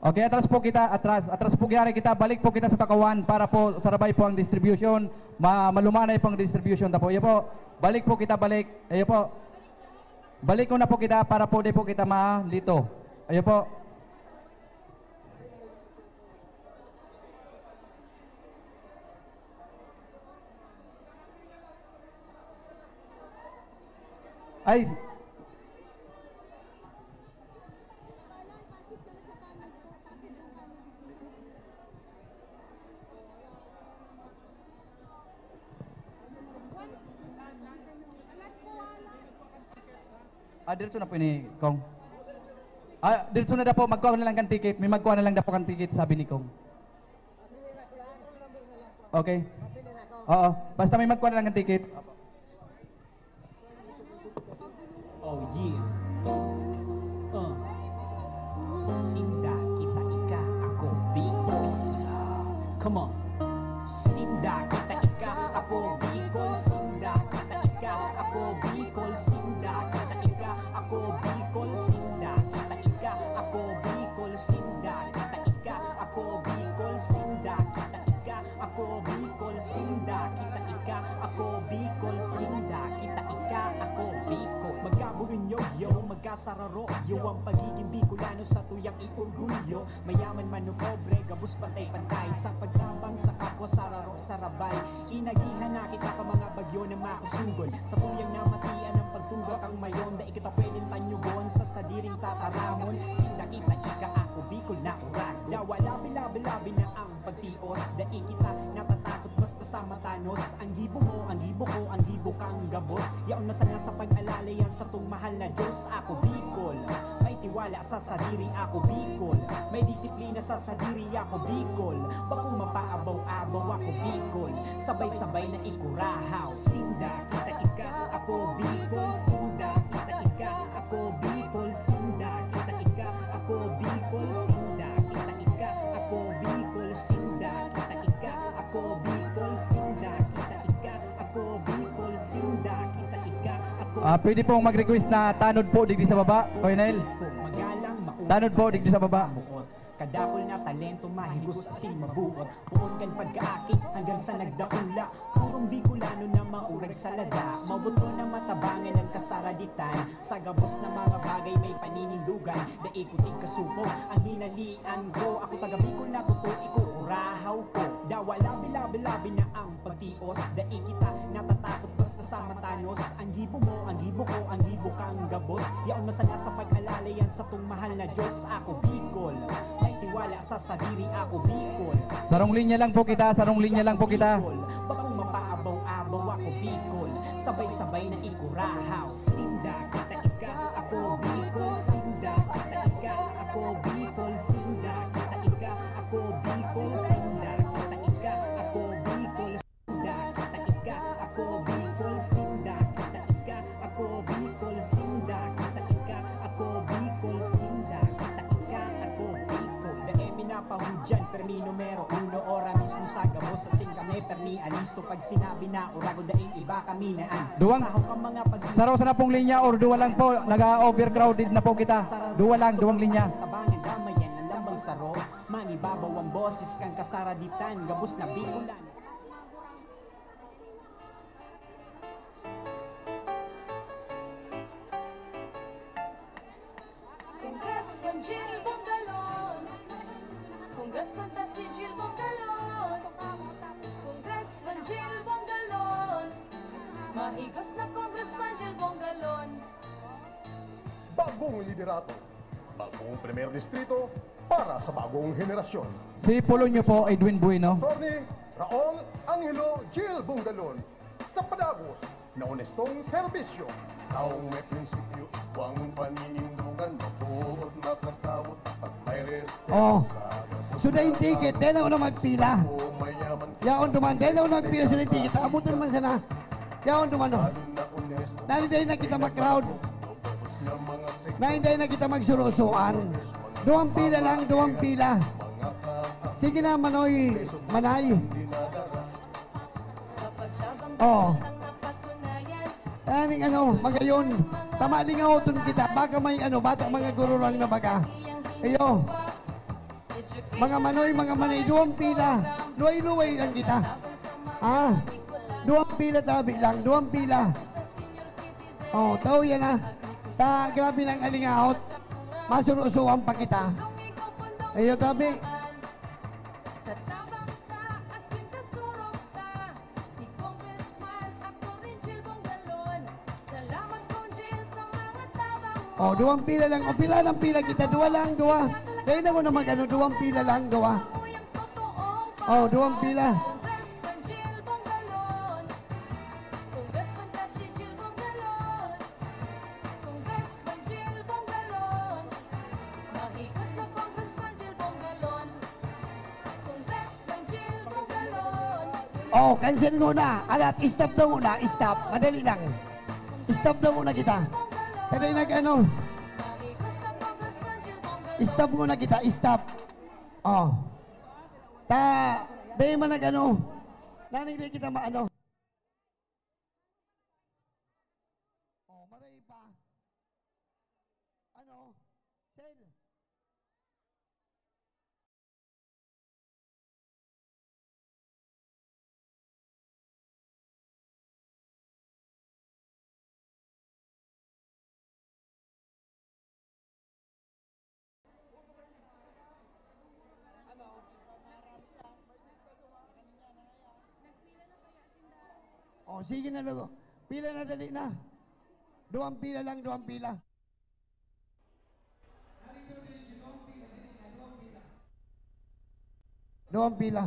Ma'am, okay, atras po kita, atras po Giraray kita, balik po kita sa Tukawan para po sarabay po ang distribution, malumanay po ang distribution ta po. Ayo po, balik po kita, balik. Ayo po. Balik ko na po kita para po di po kita malito. Ayo po. Ay, dito na po ni Kong. Dito na po, magkuha na lang kang ticket. May magkuha na lang na po kang ticket, sabi ni Kong. Okay. Oo, basta may magkuha na lang kang ticket. Oh yeah. Sinda kita ika, ako Bicol. Come on. Sinda kita ika, ako Bicol. Sinda kita ika, ako Bicol. Sinda kita ika, ako Bicol. Sinda kita ika, ako Bicol. Sinda kita ika, ako Bicol. Sinda kita ika, ako Bicol. Sinda kita ika, ako Bicol. Sinda kita ika, ako Bicol. Magkaburin yo, magkasararo yo ang pagiging Bicolano sa tuyang iorgulyo. Mayaman man o pobre, gabus pantay-pantay sa pagtabang sa kapwa sararo sarabay. Inagihan na kita ka mga bagyo na makusugod sa tuyang namatian ng pagtunggak ang mayon. Da ikita pwedeng tanyugon sa sadiring tataramon. Sinda kita ika, ako Bicol na uran. Da wala bilabi na ang pagtios. Da ikita natatakot basta kasama Thanos. Ang gibo mo, ang gibo ko, ang gibo kang gabos. Yaon masaya sa pag-alalayan sa tung mahal na Diyos. Ako Bicol, may tiwala sa sadiri. Ako Bicol, may disiplina sa sadiri. Ako Bicol, bakong mapaabaw-abaw. Ako Bicol, sabay-sabay na ikurahaw. Sinda, kita ika, ako Bicol. Sinda, kita ika, ako Bicol. Sinda, kita ika, ako Bicol. Sinda, kita ika, ako Bicol. Sinda, kita ika, ako Bicol. Sinda, kita ika, ako Bicol. Sinda, kita ika, ako Pwede pong mag-request na tanod po digdi sa baba, Colonel. Tanod po digdi sa baba. Kadakol na talento mahigos asin mabuot. Puon kan pagkaakit hanggang sa nagdaula. Purong Bicolano na maurag sa lada. Mabuto na matabangan ang kasaraditan. Sa gabos na mga bagay may paninindugan. Daikuting kasupo ang hinalian ko. Ako taga Bicol na totoo ikukurahaw ko. Dawa labi-labi na ang pagtios. Dai kita natatakot basta sa matanos. Ang gibo mo, ang gibo ko, ang gibo kang gabos. Yaon masala sa pag-alalayan sa tung mahal na Diyos. Ako Bicol, may tiwala sa sadiri. Ako Bicol, Sarong linya lang po kita, sarong linya lang po kita. bakong mapaabaw-abaw. Ako Bicol, sabay-sabay na ikurahaw. Sinda, kita ika, ako Bicol. Sinda, kita ika, ako Bicol. Sinda, kita ika, ako Bicol. Sinda, kita ika, ako Bicol. Sinda, kita ika, ako Bicol. Sinda, kita ika, ako Bicol. Sinda, kita ika, ako Bicol. Sinda, kita ika, ako Bicol. Dae minapahudyan, permi numero uno, ora mismo sa gabos. Asing kami, permi alisto. Pag sinabi na urago daing iba kami naan. Duwang, saraw sa na pong linya or duwa lang po, naga-overcrowded na po kita. Duwa lang, duwang linya. Tabangan damayan ng lambang saro. Manibabaw ang boses kang kasaraditan. Gabos na Bicolan. Congressman Jill Bongalon, Congressman ta si Jill Bongalon, Congressman Jill Bongalon, mahigos na Congressman Jill Bongalon. Bagong liderato, bagong primer distrito para sa bagong henerasyon. Si Polonio po, Edwin Bueno. Attorney Raul Angelo Jill Bongalon sa Padagos na honestong serbisyo. Taong may prinsipyo, huwag paninindugan, mabuot na katawot at may respeto Oh. sa Sudah yung ticket, dahil ako na magpila. Yaon duman, dahil ako nagpila sudah yung ticket. Abutin man sana. Yaon duman o. Dahil na kita mag-crowd. Dahil na kita magsurusuan. Duwang pila lang, duwang pila. Sige na, Manoy, Manay. Oh. Aning ano, magayon. Tama din nga utun kita. Baka may ano, bata mga gururang na baga. Ayo. Mga Manoy, mga Manay, duwang pila. Luway-luway lang kita. Ah, duwang pila tabi lang, duwang pila. Oh, tao yan ah. Grabe ng alingaot. Masurusuan pa kita. Ayo tabi. Oh, duwang pila lang. O pila ng pila kita. Dua lang, dua. Dahil ako na mag-ano, duwang pila lang, dua. Oh, duwang pila. Oh, cancel muna. Alat, stop na muna. Stop. Madali lang. Stop na muna kita. Pero yung nag-ano. Stop muna kita. Stop. Oh. Bay man nag-ano. Naning kita maano. Oh, maray pa. Ano? Sel. Oh, sige na lugo. Pila na dali na. Duwang pila lang, duwang pila. Duwang pila.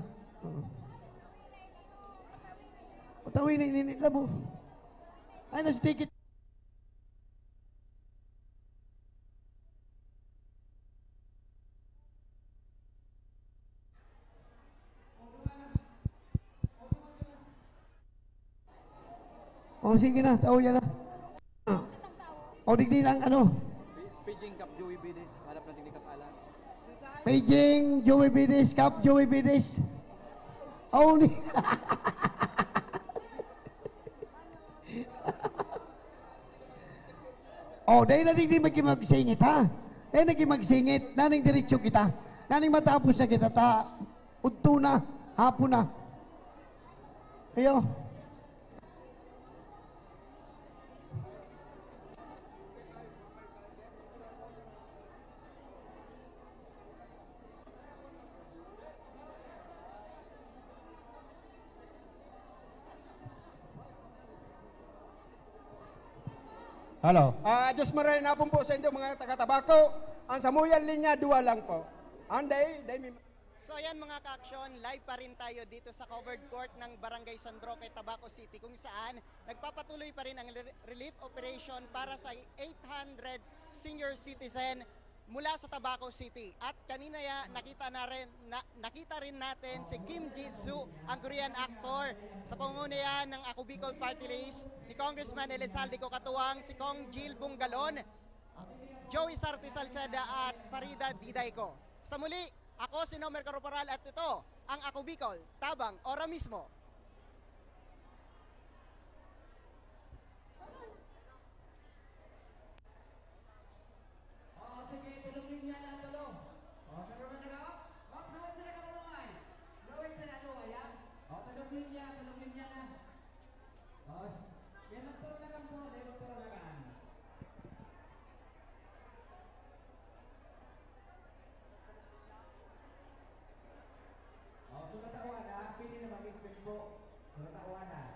tawin na ininit labo. Ay, nasa ticket. O, sige na, tao yan na. O, digdi lang, ano? Paging Cup Joey Bides, harap natin ni Kap Alan. Beijing, Joey Bides, Cup, Joey Bides. Oh, ni. Oh, dahil naning di magsingit, ha? Dahil magsingit, naning diretsyo kita. Naning matapos na kita, udto na, hapon na. Ayo. Hello. Diyos maray na po sa inyo mga taga-tabako. Ang samuyan linya, 2 lang po. Anday, So ayan mga ka-aksyon, live pa rin tayo dito sa covered court ng Barangay San Roque, Tabaco City kung saan nagpapatuloy pa rin ang relief operation para sa 800 senior citizen mula sa Tabaco City. At kanina nakita rin natin si Kim Ji-soo, ang Korean actor, sa pangunahyan ng Ako Bicol Party List ni Congressman Elizalde Katuwang, si Kong Jill Bungalon, Joey Sarti Salceda at Farida Didayco. Sa muli, ako si Nomer Corporal at ito ang Ako Bicol, tabang ora mismo. Sige, tulungin niya na tulong. Sa rumah na ka? Bawag sila ka mulungay. Bawag sila luwa, yan. Tulungin niya na. Yan magturo na kang po, dahil magturo na kang. Sumatawan na, pili na maging simpo. Sumatawan na.